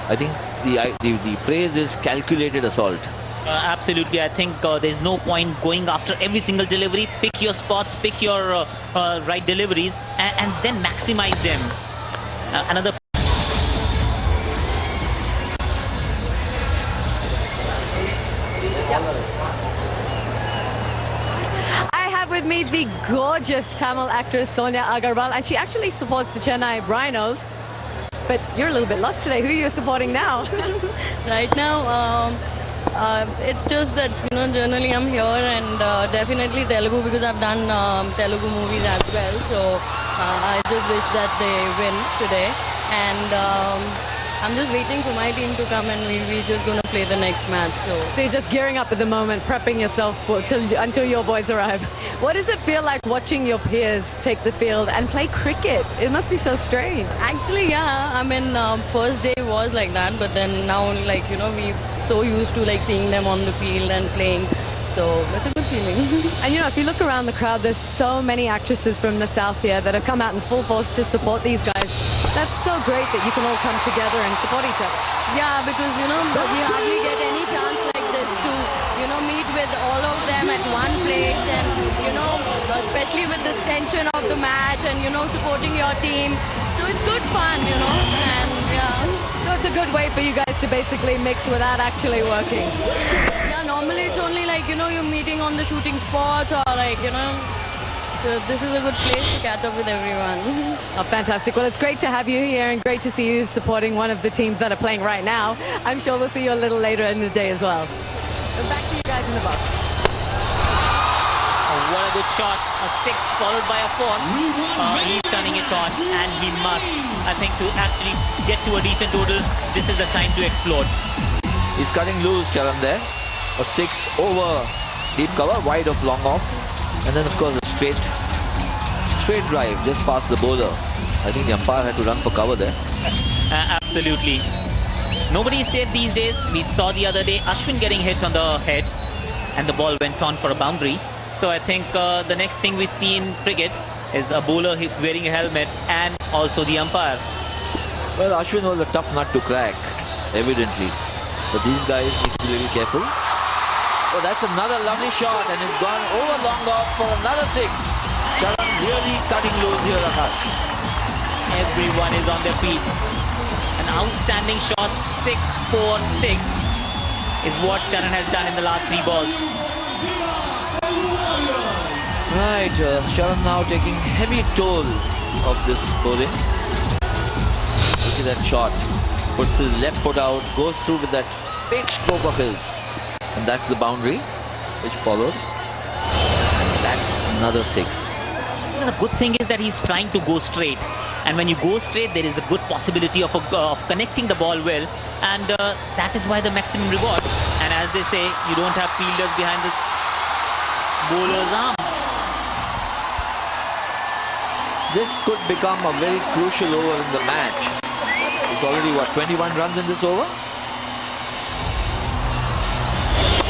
I think the phrase is calculated assault. Absolutely. I think there's no point going after every single delivery. Pick your spots, pick your right deliveries, and then maximize them. Another. With me the gorgeous Tamil actress Sonia Agarwal, and she actually supports the Chennai Rhinos. But you're a little bit lost today. Who are you supporting now? Right now, it's just that, generally I'm here, and definitely Telugu, because I've done Telugu movies as well. So I just wish that they win today. And I'm just waiting for my team to come, and we're just going to play the next match. So you're just gearing up at the moment, prepping yourself until your boys arrive. What does it feel like watching your peers take the field and play cricket? It must be so strange. Actually, yeah. I mean, first day was like that, but then now, we're so used to seeing them on the field and playing. So it's a good feeling. And if you look around the crowd, there's so many actresses from the south here that have come out in full force to support these guys. That's so great that you can all come together and support each other. Yeah, because we hardly get any chance like this to meet with all of them at one place, and especially with this tension of the match, and supporting your team. So it's good fun, and yeah. So it's a good way for you guys to basically mix without actually working. Yeah, normally it's only you're meeting on the shooting spot, or so this is a good place to catch up with everyone. Oh, fantastic. Well, it's great to have you here, and great to see you supporting one of the teams that are playing right now. I'm sure we'll see you a little later in the day as well. So back to you guys in the box. What a good shot, a 6 followed by a 4. He's turning it on, and he must, I think, to actually get to a decent total, this is the time to explode. He's cutting loose, Charan there. A 6 over deep cover, wide of long off. And then of course a straight drive just past the bowler. I think the umpire had to run for cover there. Absolutely. Nobody is safe these days. We saw the other day Ashwin getting hit on the head and the ball went on for a boundary. So I think the next thing we see in cricket is a bowler wearing a helmet and also the umpire. Well, Ashwin was a tough nut to crack, evidently. But these guys need to be really careful. Oh, that's another lovely shot and it's gone over long off for another 6. Charan really cutting loose here, Akash. Everyone is on their feet. An outstanding shot, 6-4-6 is what Charan has done in the last 3 balls. Right, Charan now taking heavy toll of this bowling. Look at that shot. Puts his left foot out, goes through with that big stroke of his. And that's the boundary which followed. That's another 6. The good thing is that he's trying to go straight. And when you go straight, there is a good possibility of connecting the ball well. And that is why the maximum reward. And as they say, you don't have fielders behind the bowler's arm. This could become a very crucial over in the match. It's already, what, 21 runs in this over?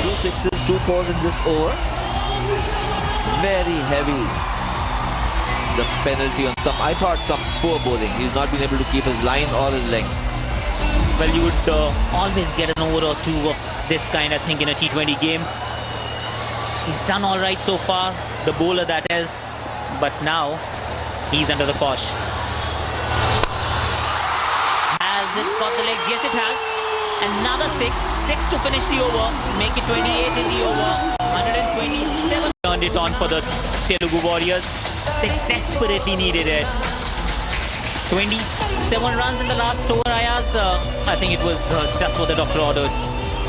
2 6s, 2 4s in this over. Very heavy. The penalty on I thought some poor bowling. He's not been able to keep his line or his length. Well, you would always get an over or 2 of this kind, I think, in a T20 game. He's done all right so far, the bowler that is, but now he's under the cosh. Has it got the legs? Yes, it has. Another 6 to finish the over, make it 28 in the over, 127. Turned it on for the Telugu Warriors. They desperately needed it. 27 runs in the last over, Ayaz. I think it was just what the doctor ordered.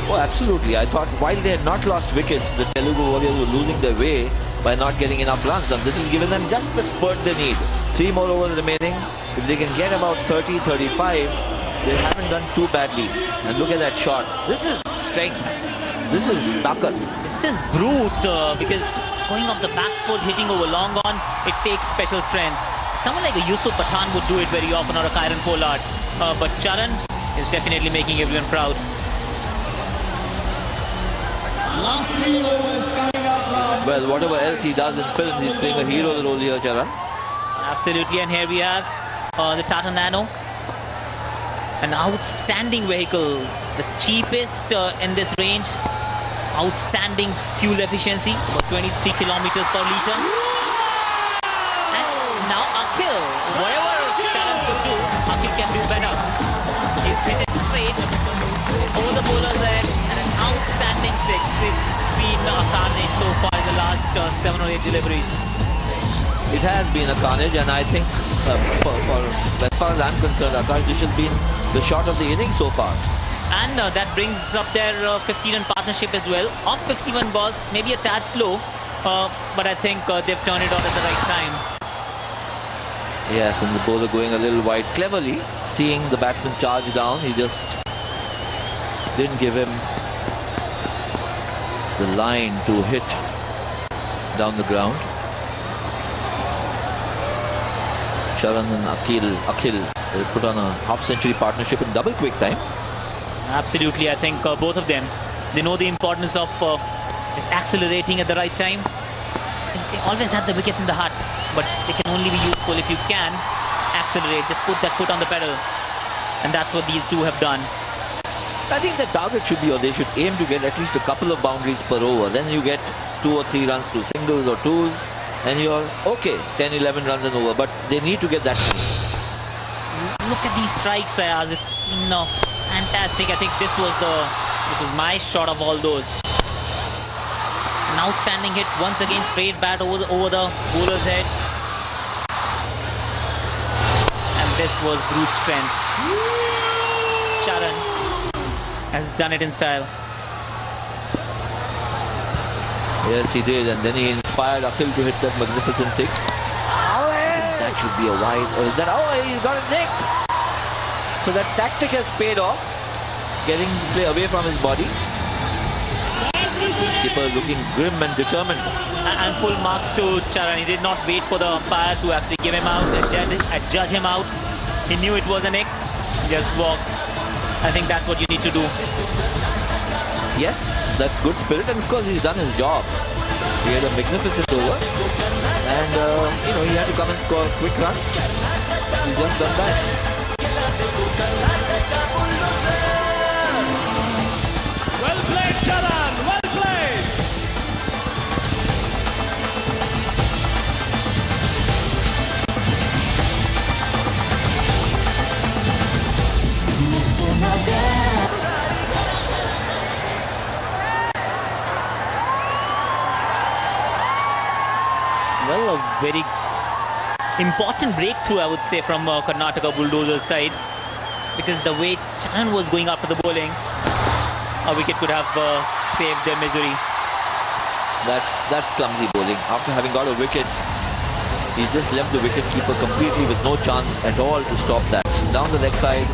Oh, absolutely. I thought while they had not lost wickets, the Telugu Warriors were losing their way by not getting enough runs. And this has given them just the spurt they need. 3 more overs remaining. If they can get about 30, 35, they haven't done too badly. And look at that shot. This is strength. This is takat. This is brute because going off the back foot, hitting over long on, it takes special strength. Someone like a Yusuf Pathan would do it very often, or a Kyron Pollard. But Charan is definitely making everyone proud. Well, whatever else he does in films, he's playing a hero role here, Charan. Absolutely, and here we have the Tata Nano. An outstanding vehicle, the cheapest in this range. Outstanding fuel efficiency, about 23 kilometers per litre. And now Akhil, whatever Charan could do, Akhil can do better. He's hit it straight over the bowler's head and an outstanding 6. It's been a carnage so far in the last 7 or 8 deliveries. It has been a carnage, and I think as far as I'm concerned, Akash, this has been the shot of the innings so far. And that brings up their 15-run partnership as well. Off 51 balls, maybe a tad slow, but I think they've turned it on at the right time. Yes, and the bowler going a little wide. Cleverly, seeing the batsman charge down, he just didn't give him the line to hit down the ground. Charan and Akhil put on a half-century partnership in double quick time. Absolutely, I think both of them, they know the importance of just accelerating at the right time. They always have the wickets in the hut, but they can only be useful if you can accelerate, just put that foot on the pedal. And that's what these two have done. I think the target should be, or they should aim to get at least a couple of boundaries per over. Then you get 2 or 3 runs to singles or twos, and you're okay, 10, 11 runs an over. But they need to get that many. Look at these strikes, Ayaz. It's fantastic. I think this was my shot of all those. An outstanding hit once again, straight bat over the bowler's head. And this was brute strength. Charan has done it in style. Yes, he did, and then he inspired Akhil to hit that magnificent six. That should be a wide. Or is that? Oh, he's got a nick. So that tactic has paid off, getting the play away from his body. Skipper looking grim and determined. And full marks to Charan. He did not wait for the umpire to actually give him out and judge him out. He knew it was a nick. Just walked. I think that's what you need to do. Yes, that's good spirit, and of course he's done his job. He had a magnificent over, and he had to come and score quick runs. He's just done that. Well played, Charan. Well played. Well, a very important breakthrough, I would say, from Karnataka Bulldozers side, because the way Charan was going after the bowling, a wicket could have saved their misery. That's clumsy bowling. After having got a wicket, he just left the wicket keeper completely with no chance at all to stop that. Down the leg side,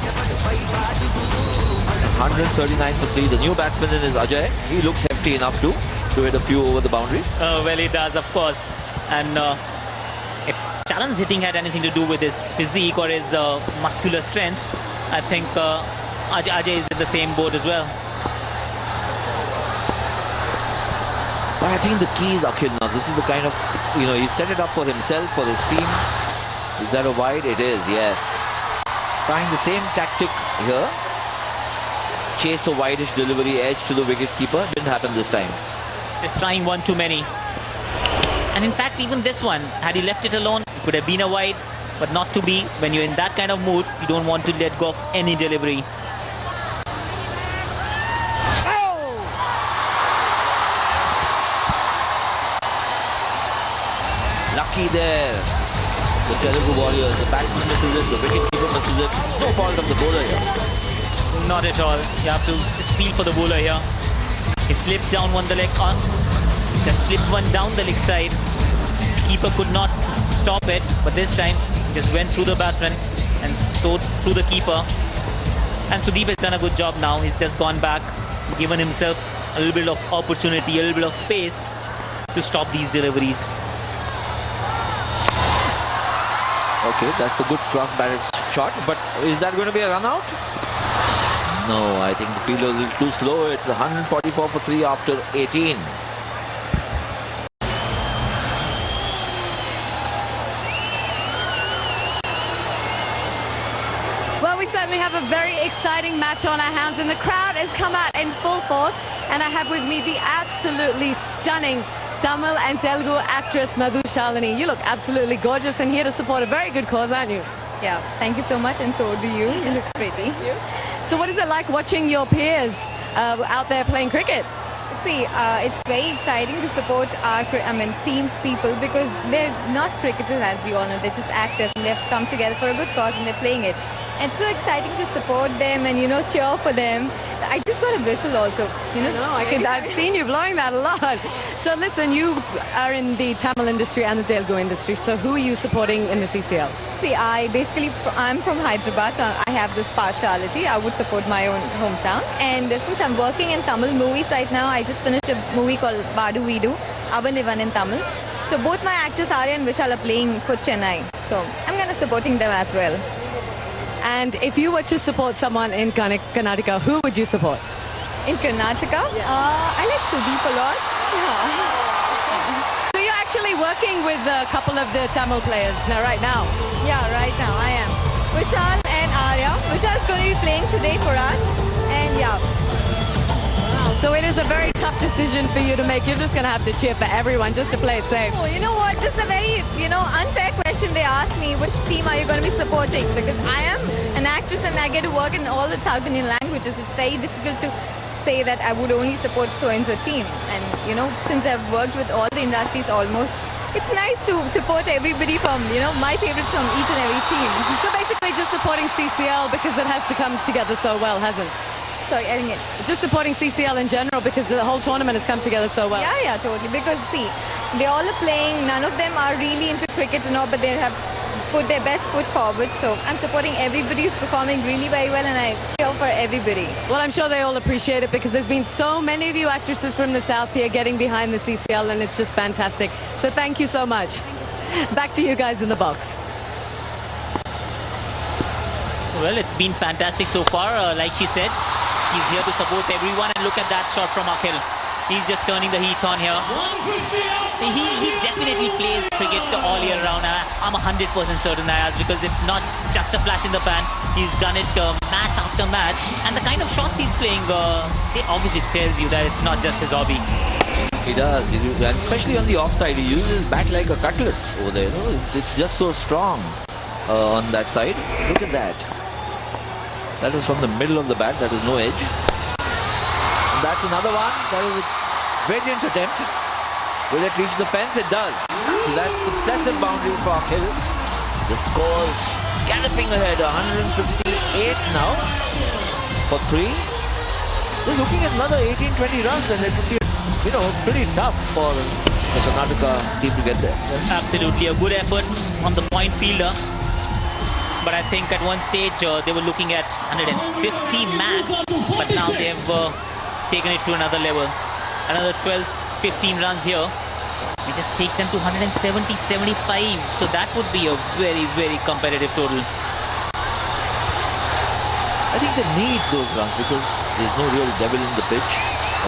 139 for 3. The new batsman in is Ajay. He looks hefty enough to hit a few over the boundary. Well, he does, of course. And if Charan's hitting had anything to do with his physique or his muscular strength, I think Ajay is in the same boat as well. But I think the key is Akhil now. This is the kind of, he set it up for himself, for his team. Is that a wide? It is, yes. Trying the same tactic here. Chase a wideish delivery, edge to the wicket keeper. Didn't happen this time. Just trying one too many. And in fact, even this one, had he left it alone, it could have been a wide, but not to be. When you're in that kind of mood, you don't want to let go of any delivery. Lucky there. The Telugu Warriors. The batsman misses it, the wicketkeeper misses it. No fault of the bowler here. Not at all. You have to just feel for the bowler here. He slipped down the leg on. Just slipped one down the leg side. Keeper could not stop it, but this time he just went through the batsman and so through the keeper. And Sudeep has done a good job now. He's just gone back, given himself a little bit of opportunity, a little bit of space to stop these deliveries. Okay, that's a good cross-batted shot, but is that going to be a run-out? No, I think the fielder is a little too slow. It's 144 for 3 after 18. Well, we certainly have a very exciting match on our hands, and the crowd has come out in full force. And I have with me the absolutely stunning Tamil and Telugu actress Madhu Shalini. You look absolutely gorgeous and here to support a very good cause, aren't you? Yeah, thank you so much, and so do you. You look pretty. So what is it like watching your peers out there playing cricket? See, it's very exciting to support our team people, because they're not cricketers, as we all know. They're just actors, and they've come together for a good cause and they're playing it. And it's so exciting to support them and, cheer for them. I just got a whistle also, I've seen you blowing that a lot. So listen, you are in the Tamil industry and the Telugu industry. So who are you supporting in the CCL? See, I'm from Hyderabad, so I have this partiality. I would support my own hometown. And since I'm working in Tamil movies right now, I just finished a movie called Badu Vidu, Avanivan in Tamil. So both my actors, Arya and Vishal, are playing for Chennai. So I'm going to supporting them as well. And if you were to support someone in Karnataka, who would you support? In Karnataka? Yeah. I like Sudeep a lot. So you're actually working with a couple of the Tamil players right now? Yeah, right now I am. Vishal and Arya. Vishal is going to be playing today for us. And yeah. So it is a very tough decision for you to make. You're just going to have to cheer for everyone just to play it safe. Oh, you know what? This is a very, unfair question they asked me. Which team are you going to be supporting? Because I am an actress and I get to work in all the South Indian languages. It's very difficult to say that I would only support so-and-so team. And, since I've worked with all the industries almost, it's nice to support everybody from, my favorites from each and every team. So basically just supporting CCL because it has to come together so well, hasn't it? Sorry, I didn't get Just supporting CCL in general because the whole tournament has come together so well. Yeah, totally. Because see, they all are playing. None of them are really into cricket and all, but they have put their best foot forward. So I'm supporting everybody's performing really very well, and I cheer for everybody. Well, I'm sure they all appreciate it because there's been so many of you actresses from the South here getting behind the CCL, and it's just fantastic. So thank you so much. Back to you guys in the box. Well, it's been fantastic so far. Like she said, he's here to support everyone, and look at that shot from Akhil. He's just turning the heat on here. He definitely plays cricket all year round. I'm 100% certain, Ayaz, because it's not just a flash in the pan. He's done it match after match, and the kind of shots he's playing, it obviously tells you that it's not just his hobby. He does, and especially on the offside, he uses his bat like a cutlass over there. You know, it's just so strong on that side. Look at that. That was from the middle of the bat. That was no edge. And that's another one. That was a brilliant attempt. Will it reach the fence? It does. So that's successive boundaries for Akhil. The score's galloping ahead. 158 now for 3. They're looking at another 18-20 runs, and it would be, pretty tough for the Karnataka team to get there. Absolutely a good effort on the point fielder. But I think at one stage they were looking at 150 max, but now they've taken it to another level. Another 12-15 runs here. We just take them to 170-75, so that would be a very, very competitive total. I think they need those runs because there's no real devil in the pitch.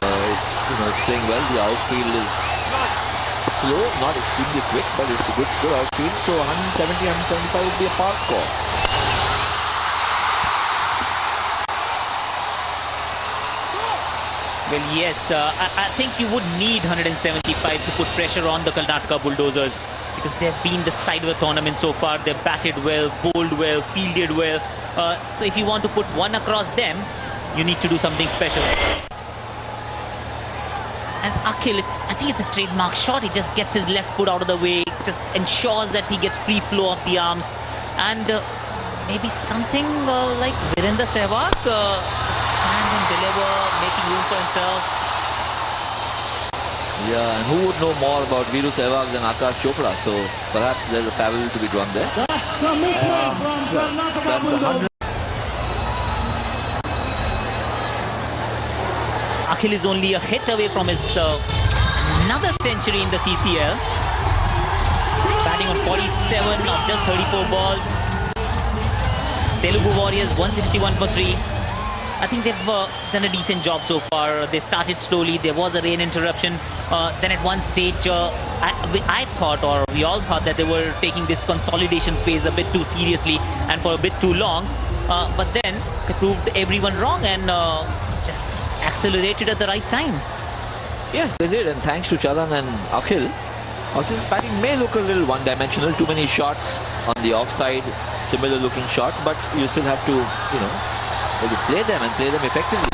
It's playing well. The outfield is slow, not extremely quick, but it's a good outfield. So 170-175 would be a par score. Well, yes, I think you would need 175 to put pressure on the Karnataka Bulldozers, because they've been the side of the tournament so far. They've batted well, bowled well, fielded well. So if you want to put one across them, you need to do something special. And Akhil, I think it's a trademark shot. He just gets his left foot out of the way, just ensures that he gets free flow of the arms. And maybe something like Virendra Sehwag, stand and deliver, making room for himself. Yeah, and who would know more about Viru Sehwag than Akash Chopra? So perhaps there's a parallel to be drawn there. That's 100. Akhil is only a hit away from his another century in the CCL. Batting on 47 of just 34 balls. Telugu Warriors 161 for 3. I think they've done a decent job so far. They started slowly. There was a rain interruption. Then at one stage, I thought, or we all thought, that they were taking this consolidation phase a bit too seriously and for a bit too long. But then they proved everyone wrong and just accelerated at the right time. Yes, they did, and thanks to Charan and Akhil. Akhil's batting may look a little one-dimensional, too many shots on the offside, similar looking shots, but you still have to, play them and play them effectively.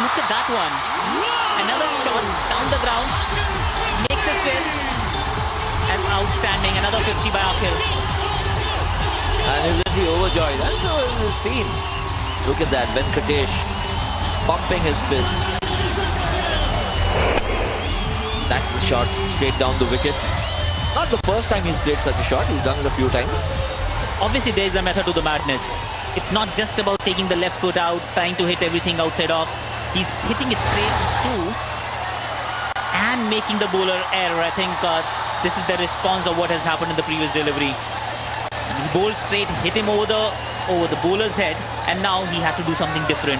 Look at that one. Another shot down the ground, makes it swim, and outstanding. Another 50 by Akhil. And isn't he overjoyed? And so is his team. Look at that, Venkatesh pumping his fist. That's the shot straight down the wicket. Not the first time he's played such a shot, he's done it a few times. Obviously there is a method to the madness. It's not just about taking the left foot out, trying to hit everything outside off. He's hitting it straight too and making the bowler err. I think this is the response of what has happened in the previous delivery. He bowled straight, hit him over the bowler's head, and now he had to do something different.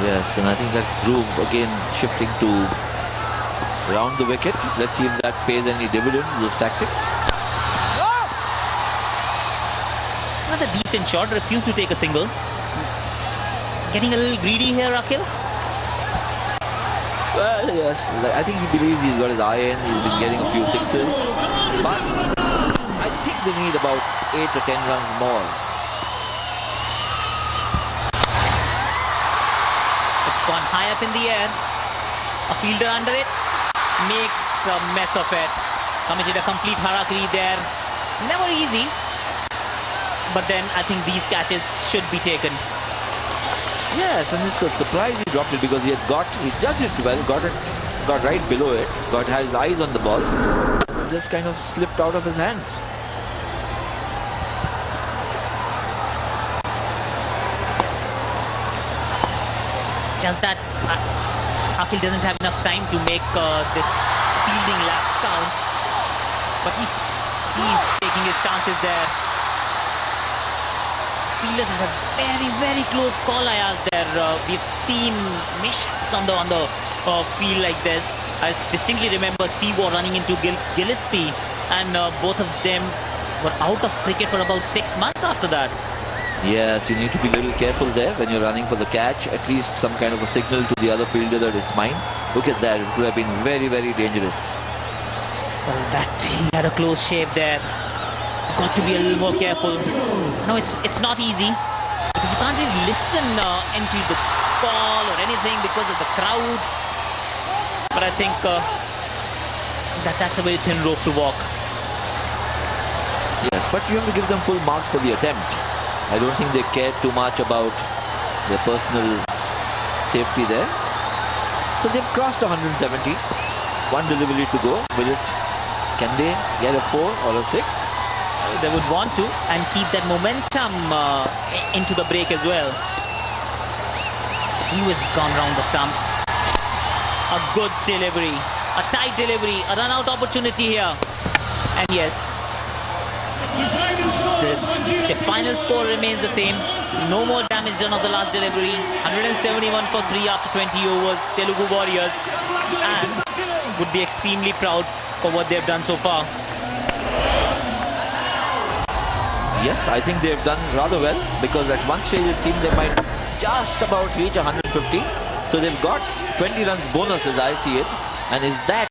Yes, and I think that's Dhruv again shifting to round the wicket. Let's see if that pays any dividends, those tactics. Another decent shot, refused to take a single. Getting a little greedy here, Akhil? Well, yes, I think he believes he's got his eye in, he's been getting a few sixes. But I think they need about 8 or 10 runs more. It's gone high up in the air. A fielder under it makes a mess of it. Committed a complete harakiri there. Never easy. But then I think these catches should be taken. Yes, and it's a surprise he dropped it because he judged it well, got right below it, had his eyes on the ball, just kind of slipped out of his hands. Just that Akil doesn't have enough time to make this fielding laps count, but he's taking his chances there. Fielders have a very, very close call, Ayaz, there. We've seen mishaps on the field like this. I distinctly remember Steve Waugh running into Gillespie, and both of them were out of cricket for about 6 months after that. Yes, you need to be a little careful there when you're running for the catch. At least some kind of a signal to the other fielder that it's mine. Look at that, it could have been very, very dangerous. Well, that he had a close shave there. Got to be a little more careful. No, it's not easy because you can't really listen into the call or anything because of the crowd. But I think that's a very thin rope to walk. Yes, but you have to give them full marks for the attempt. I don't think they cared too much about their personal safety there. So they've crossed 170. One delivery to go. Can they get a 4 or a 6? They would want to and keep that momentum into the break as well. He was gone round the stumps. A good delivery, a tight delivery, a run-out opportunity here. And yes, the final score remains the same. No more damage done of the last delivery. 171 for 3 after 20 overs. Telugu Warriors and would be extremely proud for what they've done so far. Yes, I think they've done rather well because at one stage it seemed they might just about reach 150. So they've got 20 runs bonus as I see it. And is that